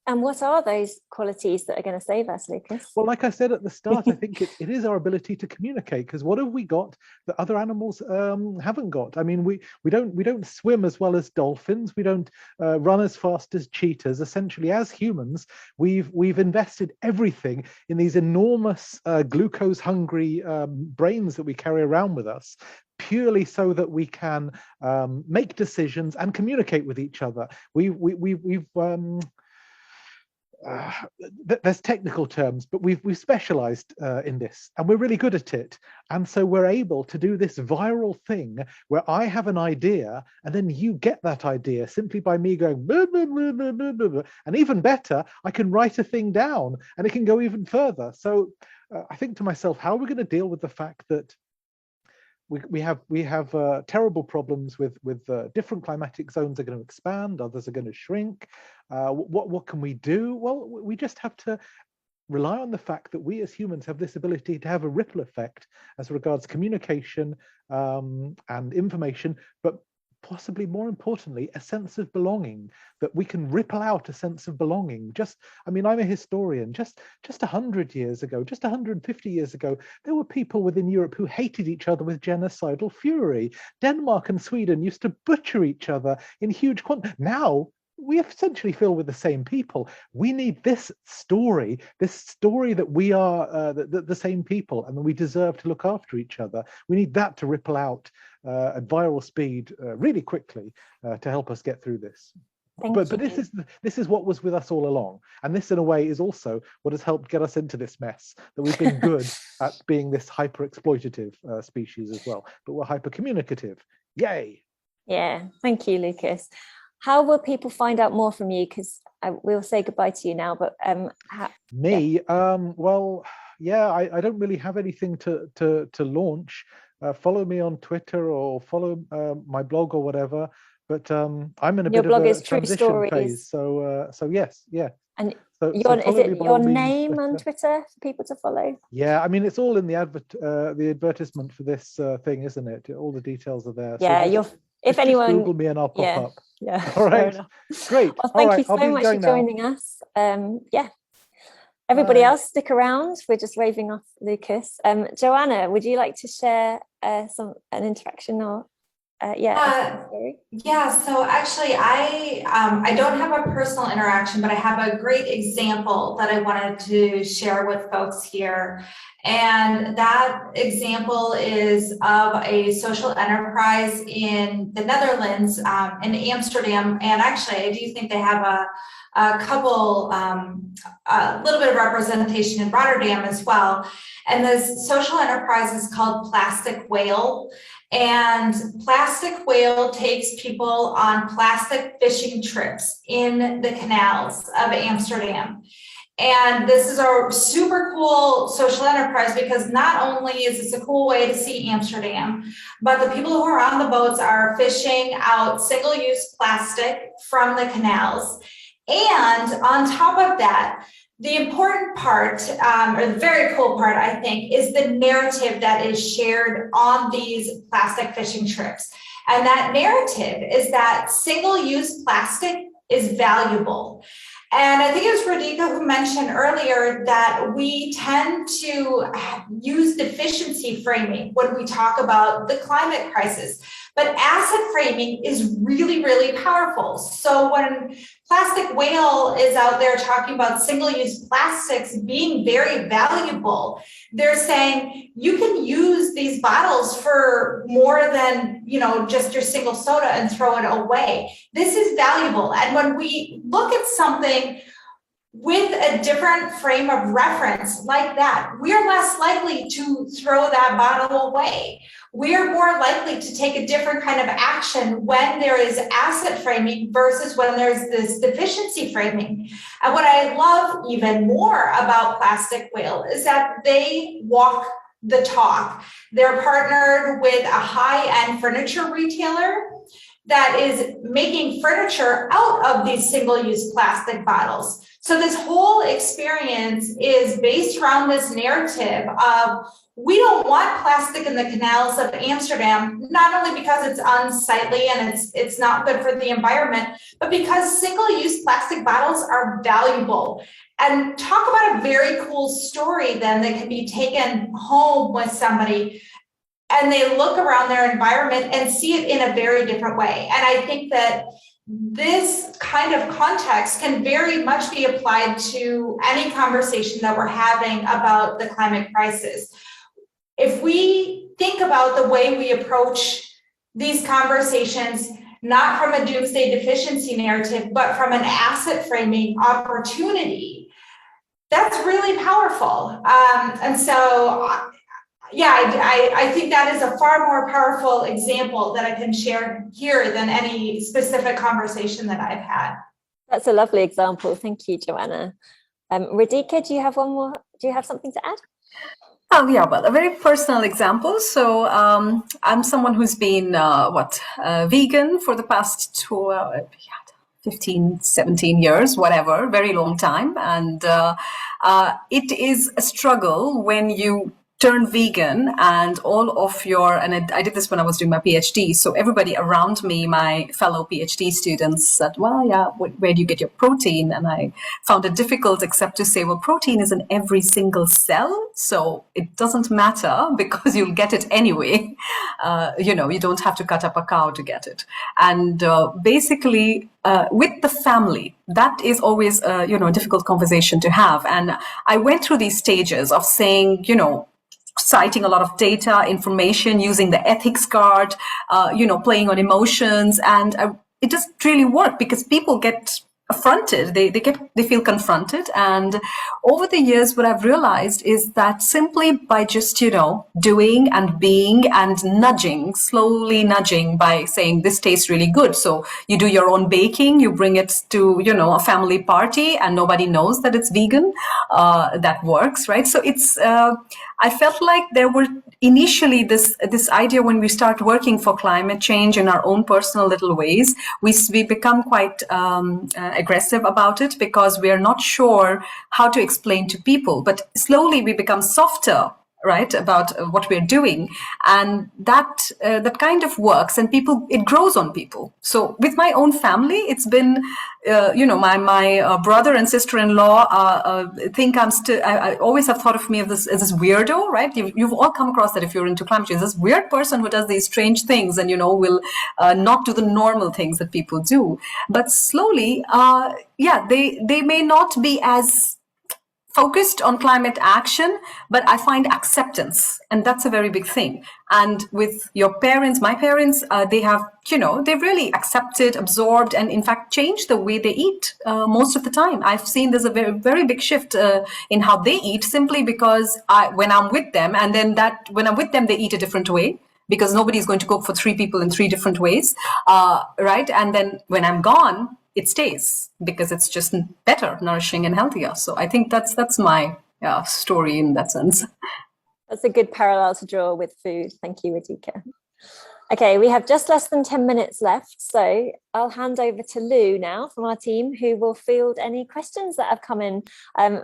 And what are those qualities that are going to save us, Loukas?
Well, like I said at the start, I think it is our ability to communicate. Because what have we got that other animals haven't got? I mean, we don't swim as well as dolphins. We don't run as fast as cheetahs. Essentially, as humans, we've invested everything in these enormous glucose-hungry brains that we carry around with us, purely so that we can make decisions and communicate with each other. There's technical terms, but we've specialized in this, and we're really good at it. And so we're able to do this viral thing where I have an idea and then you get that idea simply by me going blah, blah, blah, blah, blah, blah. And even better, I can write a thing down and it can go even further. So I think to myself, how are we going to deal with the fact that we have terrible problems with different climatic zones are going to expand, others are going to shrink. What can we do? Well, we just have to rely on the fact that we as humans have this ability to have a ripple effect as regards communication and information, but possibly more importantly, a sense of belonging, that we can ripple out a sense of belonging. I'm a historian. Just 100 years ago, just 150 years ago, there were people within Europe who hated each other with genocidal fury. Denmark and Sweden used to butcher each other in huge quantities. Now, we essentially feel we're the same people. We need this story that we are the same people, and that we deserve to look after each other. We need that to ripple out at viral speed really quickly to help us get through this. But this is what was with us all along, and this in a way is also what has helped get us into this mess, that we've been good at being this hyper exploitative species as well, but we're hyper communicative. Yay.
Yeah, thank you, Loukas. How will people find out more from you? Because we'll say goodbye to you now, but
me, well, yeah, I don't really have anything to launch. Follow me on Twitter or follow my blog or whatever. But I'm in a bit of a transition phase. So yes, yeah.
And
is it
your name on Twitter for people to follow?
Yeah, I mean, it's all in the advertisement for this thing, isn't it? All the details are there.
Yeah,
so if anyone Google me and I'll pop up.
Yeah.
All right. Great.
Well, thank you so much for joining us. Yeah. Everybody else, stick around. We're just waving off Loukas. JoAnna, would you like to share an interaction or?
Yeah, so actually I don't have a personal interaction, but I have a great example that I wanted to share with folks here. And that example is of a social enterprise in the Netherlands, in Amsterdam. And actually, I do think they have a couple, a little bit of representation in Rotterdam as well. And this social enterprise is called Plastic Whale. And Plastic Whale takes people on plastic fishing trips in the canals of Amsterdam. And this is a super cool social enterprise because not only is this a cool way to see Amsterdam, but the people who are on the boats are fishing out single-use plastic from the canals. And on top of that, the important part, or the very cool part, I think, is the narrative that is shared on these plastic fishing trips. And that narrative is that single-use plastic is valuable. And I think it was Radhika who mentioned earlier that we tend to use deficiency framing when we talk about the climate crisis. But asset framing is really, really powerful. So when Plastic Whale is out there talking about single-use plastics being very valuable, they're saying you can use these bottles for more than, you know, just your single soda and throw it away. This is valuable. And when we look at something with a different frame of reference like that, we are less likely to throw that bottle away. We are more likely to take a different kind of action when there is asset framing versus when there's this deficiency framing. And what I love even more about Plastic Whale is that they walk the talk. They're partnered with a high-end furniture retailer that is making furniture out of these single-use plastic bottles. So this whole experience is based around this narrative of we don't want plastic in the canals of Amsterdam, not only because it's unsightly and it's not good for the environment, but because single-use plastic bottles are valuable. And talk about a very cool story then that can be taken home with somebody and they look around their environment and see it in a very different way. And I think that this kind of context can very much be applied to any conversation that we're having about the climate crisis. If we think about the way we approach these conversations, not from a doomsday deficiency narrative, but from an asset framing opportunity, that's really powerful. And so, yeah, I think that is a far more powerful example that I can share here than any specific conversation that I've had.
That's a lovely example. Thank you, JoAnna. Radhika, do you have one more? Do you have something to add?
Oh, yeah, well, a very personal example. So I'm someone who's been, vegan for the past 15, 17 years, whatever, very long time. And it is a struggle when you turn vegan and all of your, and I did this when I was doing my PhD. So everybody around me, my fellow PhD students said, well, yeah, where do you get your protein? And I found it difficult except to say, well, protein is in every single cell. So it doesn't matter because you'll get it anyway. You don't have to cut up a cow to get it. And basically, with the family, that is always, a difficult conversation to have. And I went through these stages of saying, citing a lot of data, information, using the ethics card, playing on emotions. And it doesn't really work because people get affronted, they feel confronted. And over the years, what I've realized is that simply by just, doing and being and slowly nudging by saying this tastes really good. So you do your own baking, you bring it to, a family party and nobody knows that it's vegan. That works, right? So it's, I felt like there were initially this idea when we start working for climate change in our own personal little ways, we become quite aggressive about it because we are not sure how to explain to people. But slowly we become softer, right, about what we're doing, and that kind of works, and it grows on people. So with my own family, it's been, my brother and sister-in-law think I always have thought of me as this weirdo, right? You've all come across that if you're into climate change, this weird person who does these strange things and will not do the normal things that people do. But slowly, they may not be as focused on climate action, but I find acceptance, and that's a very big thing. And with your parents, my parents, they have, they've really accepted, absorbed, and in fact changed the way they eat most of the time. I've seen there's a very, very big shift in how they eat, simply because when I'm with them, and then when I'm with them, they eat a different way, because nobody's going to cook for 3 people in 3 different ways, right? And then when I'm gone, it stays because it's just better, nourishing, and healthier. So I think that's my story in that sense.
That's a good parallel to draw with food. Thank you, Radhika. Okay, we have just less than 10 minutes left, so I'll hand over to Lou now from our team, who will field any questions that have come in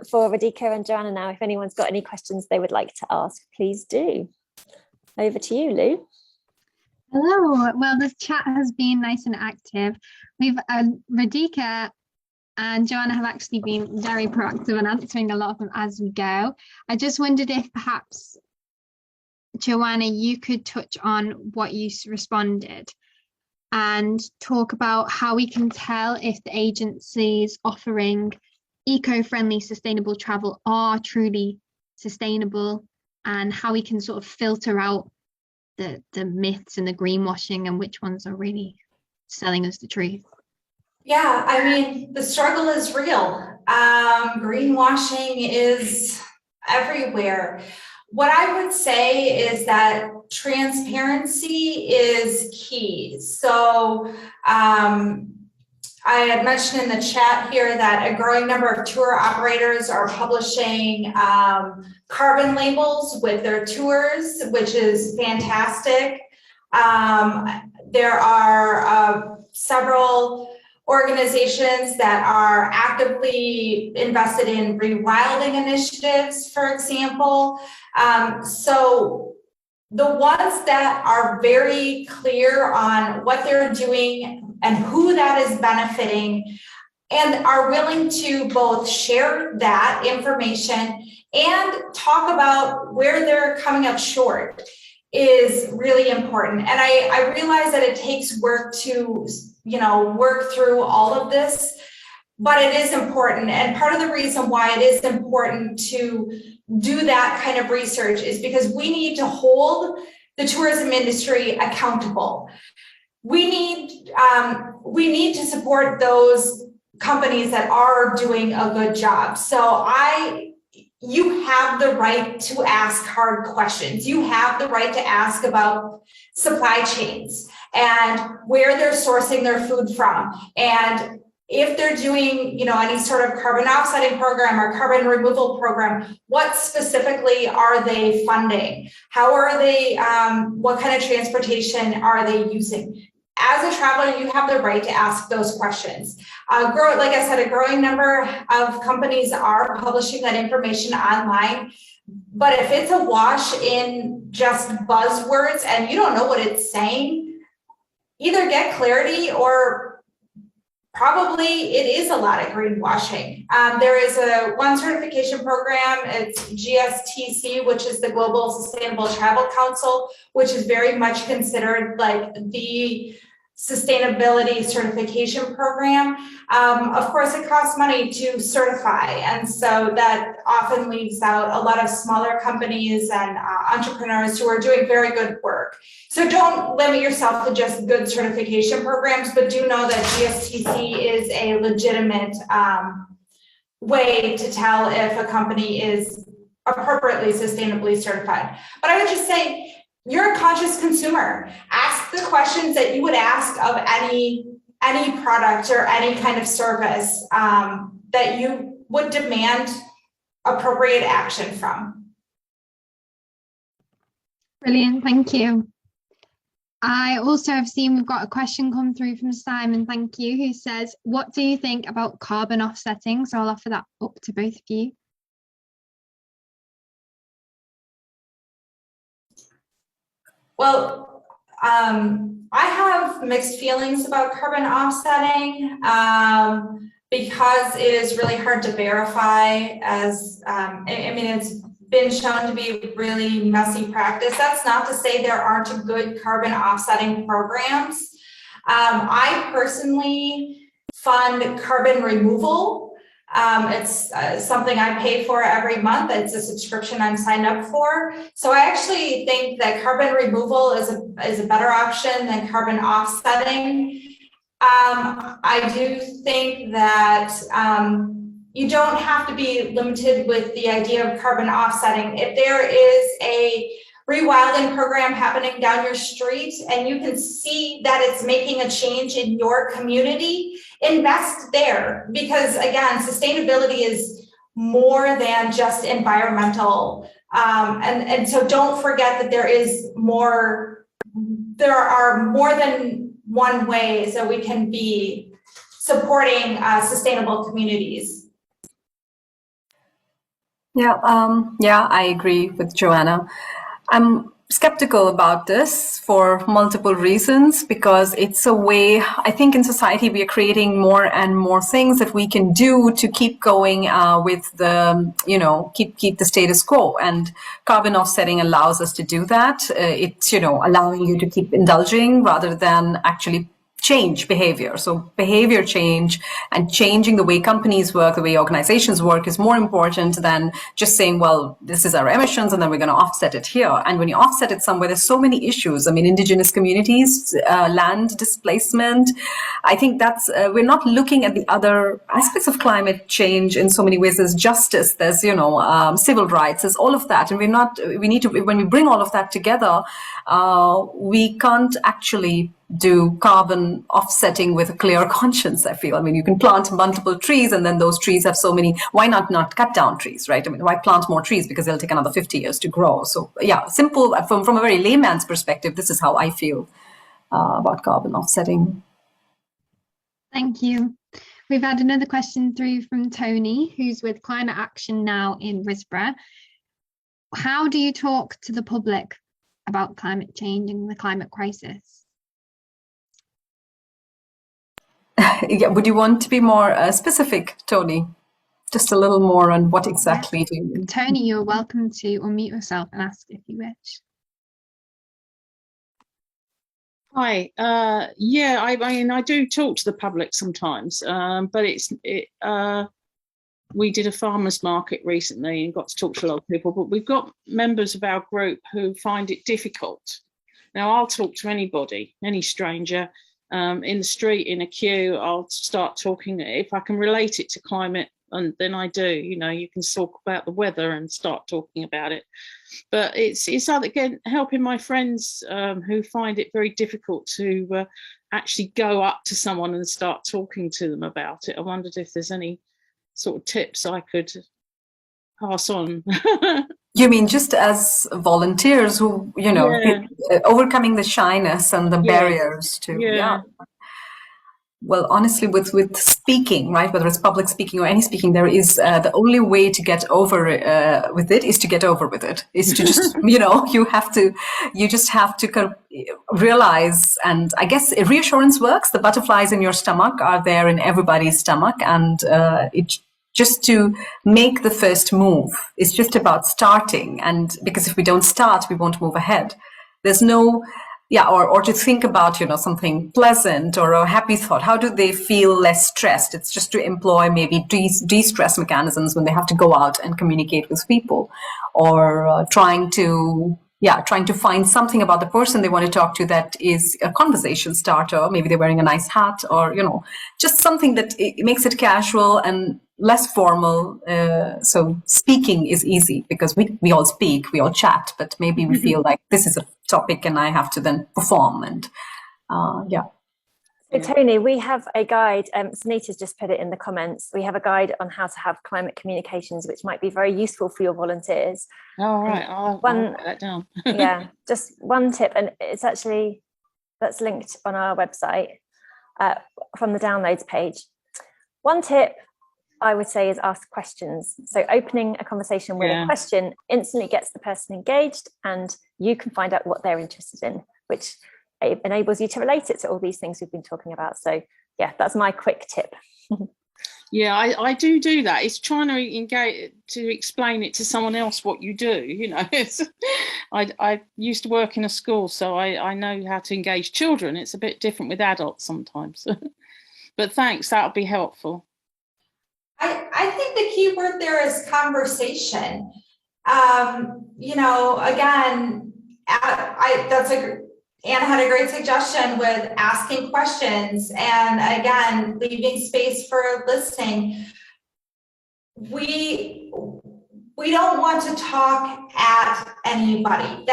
for Radhika and JoAnna now. If anyone's got any questions they would like to ask, please do. Over to you, Lou.
Hello. Well, this chat has been nice and active. We've Radhika and JoAnna have actually been very proactive in answering a lot of them as we go. I just wondered if perhaps, JoAnna, you could touch on what you responded and talk about how we can tell if the agencies offering eco-friendly, sustainable travel are truly sustainable, and how we can sort of filter out the myths and the greenwashing, and which ones are really selling us the truth.
Yeah, I mean, the struggle is real. Greenwashing is everywhere. What I would say is that transparency is key. So I had mentioned in the chat here that a growing number of tour operators are publishing carbon labels with their tours, which is fantastic. There are several organizations that are actively invested in rewilding initiatives, for example. So the ones that are very clear on what they're doing and who that is benefiting, and are willing to both share that information and talk about where they're coming up short, is really important. And I realize that it takes work to, work through all of this, but it is important. And part of the reason why it is important to do that kind of research is because we need to hold the tourism industry accountable. We need to support those companies that are doing a good job. So you have the right to ask hard questions. You have the right to ask about supply chains and where they're sourcing their food from, and if they're doing, any sort of carbon offsetting program or carbon removal program, what specifically are they funding? How are they, what kind of transportation are they using? As a traveler, you have the right to ask those questions. Like I said, a growing number of companies are publishing that information online, but if it's a wash in just buzzwords and you don't know what it's saying, either get clarity or probably it is a lot of greenwashing. There is one certification program, it's GSTC, which is the Global Sustainable Travel Council, which is very much considered like the sustainability certification program. Of course, it costs money to certify, and so that often leaves out a lot of smaller companies and entrepreneurs who are doing very good work. So don't limit yourself to just good certification programs, but do know that GSTC is a legitimate way to tell if a company is appropriately sustainably certified. But I would just say, you're a conscious consumer. Ask the questions that you would ask of any product or any kind of service that you would demand appropriate action from.
Brilliant, thank you. I also have seen we've got a question come through from Simon, thank you, who says, what do you think about carbon offsetting? So I'll offer that up to both of you.
Well, I have mixed feelings about carbon offsetting because it is really hard to verify, as it's been shown to be really messy practice. That's not to say there aren't good carbon offsetting programs. I personally fund carbon removal It's something I pay for every month. It's a subscription I'm signed up for. So I actually think that carbon removal is a better option than carbon offsetting. I do think that you don't have to be limited with the idea of carbon offsetting. If there is a rewilding program happening down your street and you can see that it's making a change in your community, invest there, because again, sustainability is more than just environmental. And so don't forget that there are more than one way that we can be supporting sustainable communities.
Yeah, I agree with JoAnna. I'm skeptical about this for multiple reasons, because it's a way, I think in society we are creating more and more things that we can do to keep going with the, keep the status quo. And carbon offsetting allows us to do that. It's, allowing you to keep indulging rather than actually change behavior. So behavior change and changing the way companies work, the way organizations work is more important than just saying, well, this is our emissions and then we're going to offset it here. And when you offset it somewhere, there's so many issues. I mean, indigenous communities, land displacement. I think that's, we're not looking at the other aspects of climate change in so many ways. There's justice, there's, civil rights, there's all of that. And we need to, when we bring all of that together, we can't actually do carbon offsetting with a clear conscience, I feel. I mean, you can plant multiple trees and then those trees have so many, why not cut down trees, right? I mean, why plant more trees? Because they'll take another 50 years to grow. So yeah, simple, from a very layman's perspective, this is how I feel about carbon offsetting.
Thank you. We've had another question through from Tony, who's with Climate Action Now in Risborough. How do you talk to the public about climate change and the climate crisis?
Yeah, would you want to be more specific, Tony? Just a little more on what exactly do you...
Tony, you're welcome to unmute yourself and ask if you wish.
Hi. Yeah, I mean, I do talk to the public sometimes, but we did a farmers market recently and got to talk to a lot of people, but we've got members of our group who find it difficult. Now, I'll talk to anybody, any stranger, in the street, in a queue. I'll start talking. If I can relate it to climate, and then I do. You can talk about the weather and start talking about it. But it's like, again, helping my friends who find it very difficult to actually go up to someone and start talking to them about it. I wondered if there's any sort of tips I could pass on.
You mean just as volunteers who, overcoming the shyness and the barriers to, Well, honestly, with speaking, right, whether it's public speaking or any speaking, there is the only way to get over with it is to get over with it. Is to just, you just have to kind of realize, and I guess reassurance works. The butterflies in your stomach are there in everybody's stomach, and just to make the first move. It's just about starting. And because if we don't start, we won't move ahead. There's no, or to think about, something pleasant or a happy thought. How do they feel less stressed? It's just to employ maybe de-stress mechanisms when they have to go out and communicate with people, or trying to find something about the person they want to talk to that is a conversation starter. Maybe they're wearing a nice hat, or, just something that it makes it casual and less formal. So speaking is easy because we all speak, we all chat, but maybe we feel like this is a topic and I have to then perform. And
So Tony, we have a guide, Sunita's just put it in the comments, we have a guide on how to have climate communications, which might be very useful for your volunteers.
All right, I'll write that down.
Yeah, just one tip, and it's actually, that's linked on our website from the downloads page. One tip I would say is ask questions. So opening a conversation with a question instantly gets the person engaged, and you can find out what they're interested in, which enables you to relate it to all these things we've been talking about. So yeah, that's my quick tip.
Yeah, I do that. It's trying to engage, to explain it to someone else what you do. I used to work in a school, so I know how to engage children. It's a bit different with adults sometimes. But thanks, that'll be helpful.
I I think the key word there is conversation. Again, Anna had a great suggestion with asking questions and again, leaving space for listening. We don't want to talk at anybody.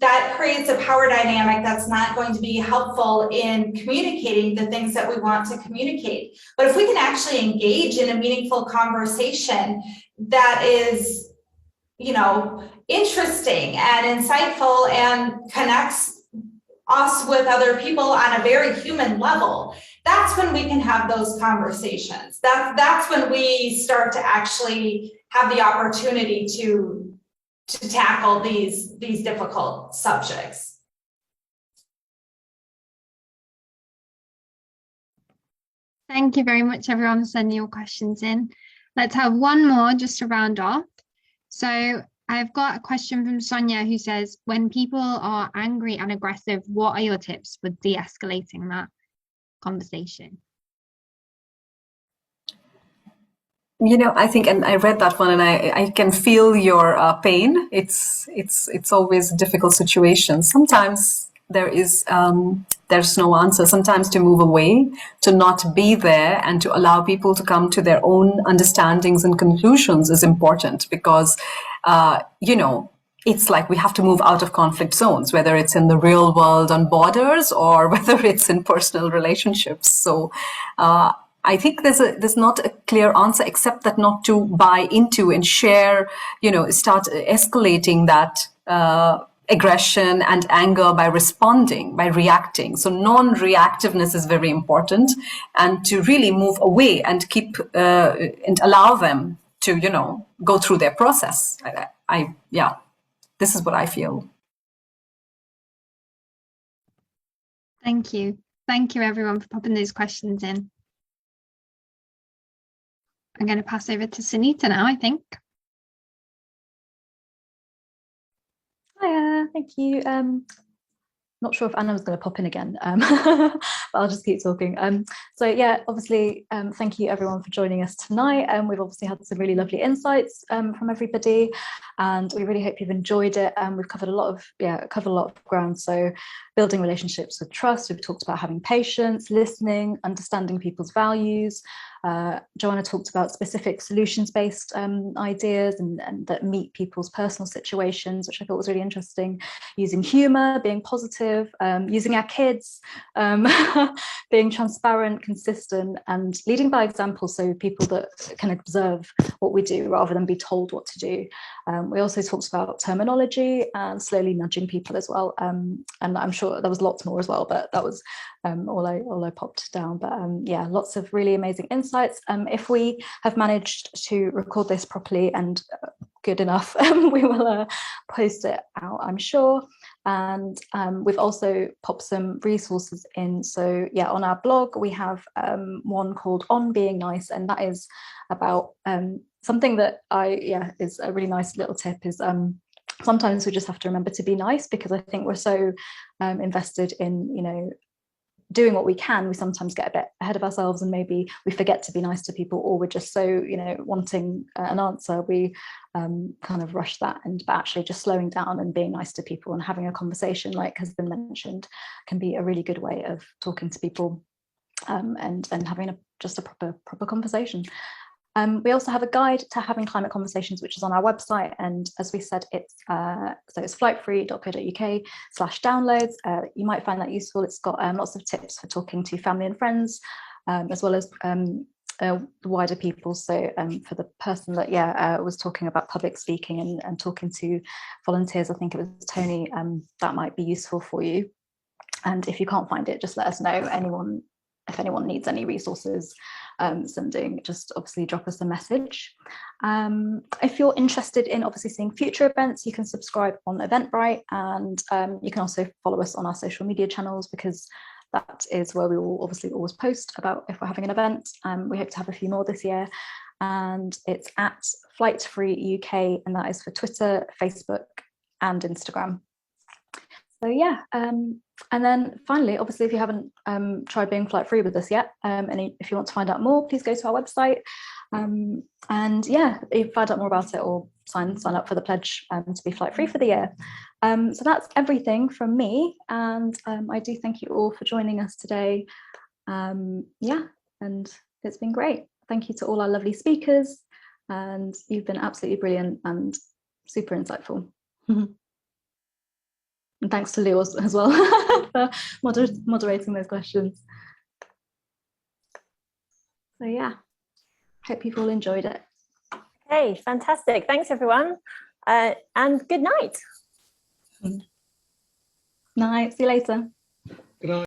That creates a power dynamic that's not going to be helpful in communicating the things that we want to communicate. But if we can actually engage in a meaningful conversation that is, interesting and insightful and connects us with other people on a very human level, that's when we can have those conversations. That's when we start to actually have the opportunity to tackle these difficult subjects.
Thank you very much, everyone, for sending your questions in. Let's have one more just to round off. So I've got a question from Sonia who says, when people are angry and aggressive, what are your tips for de-escalating that conversation?
I think, and I read that one, and I can feel your pain. It's always a difficult situation. Sometimes there's no answer. Sometimes to move away, to not be there, and to allow people to come to their own understandings and conclusions is important, because it's like we have to move out of conflict zones, whether it's in the real world on borders or whether it's in personal relationships. So I think there's not a clear answer, except that not to buy into and share, start escalating that aggression and anger by responding, by reacting. So non-reactiveness is very important, and to really move away and keep and allow them to, go through their process. This is what I feel.
Thank you. Thank you, everyone, for popping those questions in. I'm going to pass over to Sunita now, I think.
Hiya, thank you. Not sure if Anna was going to pop in again, but I'll just keep talking. So yeah, obviously, thank you everyone for joining us tonight. We've obviously had some really lovely insights from everybody, and we really hope you've enjoyed it. We've covered a lot of ground. So building relationships with trust. We've talked about having patience, listening, understanding people's values. JoAnna talked about specific solutions-based ideas and that meet people's personal situations, which I thought was really interesting. Using humor, being positive, using our kids, being transparent, consistent, and leading by example, so people that can observe what we do rather than be told what to do. We also talked about terminology and slowly nudging people as well. And I'm sure there was lots more as well, but that was all I popped down. But yeah, lots of really amazing insights. If we have managed to record this properly and good enough, we will post it out, I'm sure. And we've also popped some resources in. So yeah, on our blog, we have one called On Being Nice, and that is about something that is a really nice little tip is sometimes we just have to remember to be nice, because I think we're so invested in, doing what we can. We sometimes get a bit ahead of ourselves and maybe we forget to be nice to people, or we're just so, wanting an answer. We kind of rush that, but actually just slowing down and being nice to people and having a conversation, like has been mentioned, can be a really good way of talking to people and having just a proper conversation. We also have a guide to having climate conversations, which is on our website. And as we said, it's flightfree.co.uk/downloads. You might find that useful. It's got lots of tips for talking to family and friends, as well as wider people. So for the person that was talking about public speaking and talking to volunteers, I think it was Tony, that might be useful for you. And if you can't find it, just let us know. If anyone needs any resources, just obviously drop us a message. If you're interested in obviously seeing future events, you can subscribe on Eventbrite, and you can also follow us on our social media channels, because that is where we will obviously always post about if we're having an event. We hope to have a few more this year, and it's at Flight Free UK, and that is for Twitter, Facebook, and Instagram. So yeah, and then finally, obviously, if you haven't tried being flight free with us yet, and if you want to find out more, please go to our website.
And yeah, if you find out more about it or sign up for the pledge to be flight free for the year. So that's everything from me, and I do thank you all for joining us today. Yeah, and it's been great. Thank you to all our lovely speakers, and you've been absolutely brilliant and super insightful. And thanks to Leo as well for moderating those questions. So yeah, hope you've all enjoyed it.
Okay, fantastic. Thanks everyone, and good night.
Night, see you later.
Good night.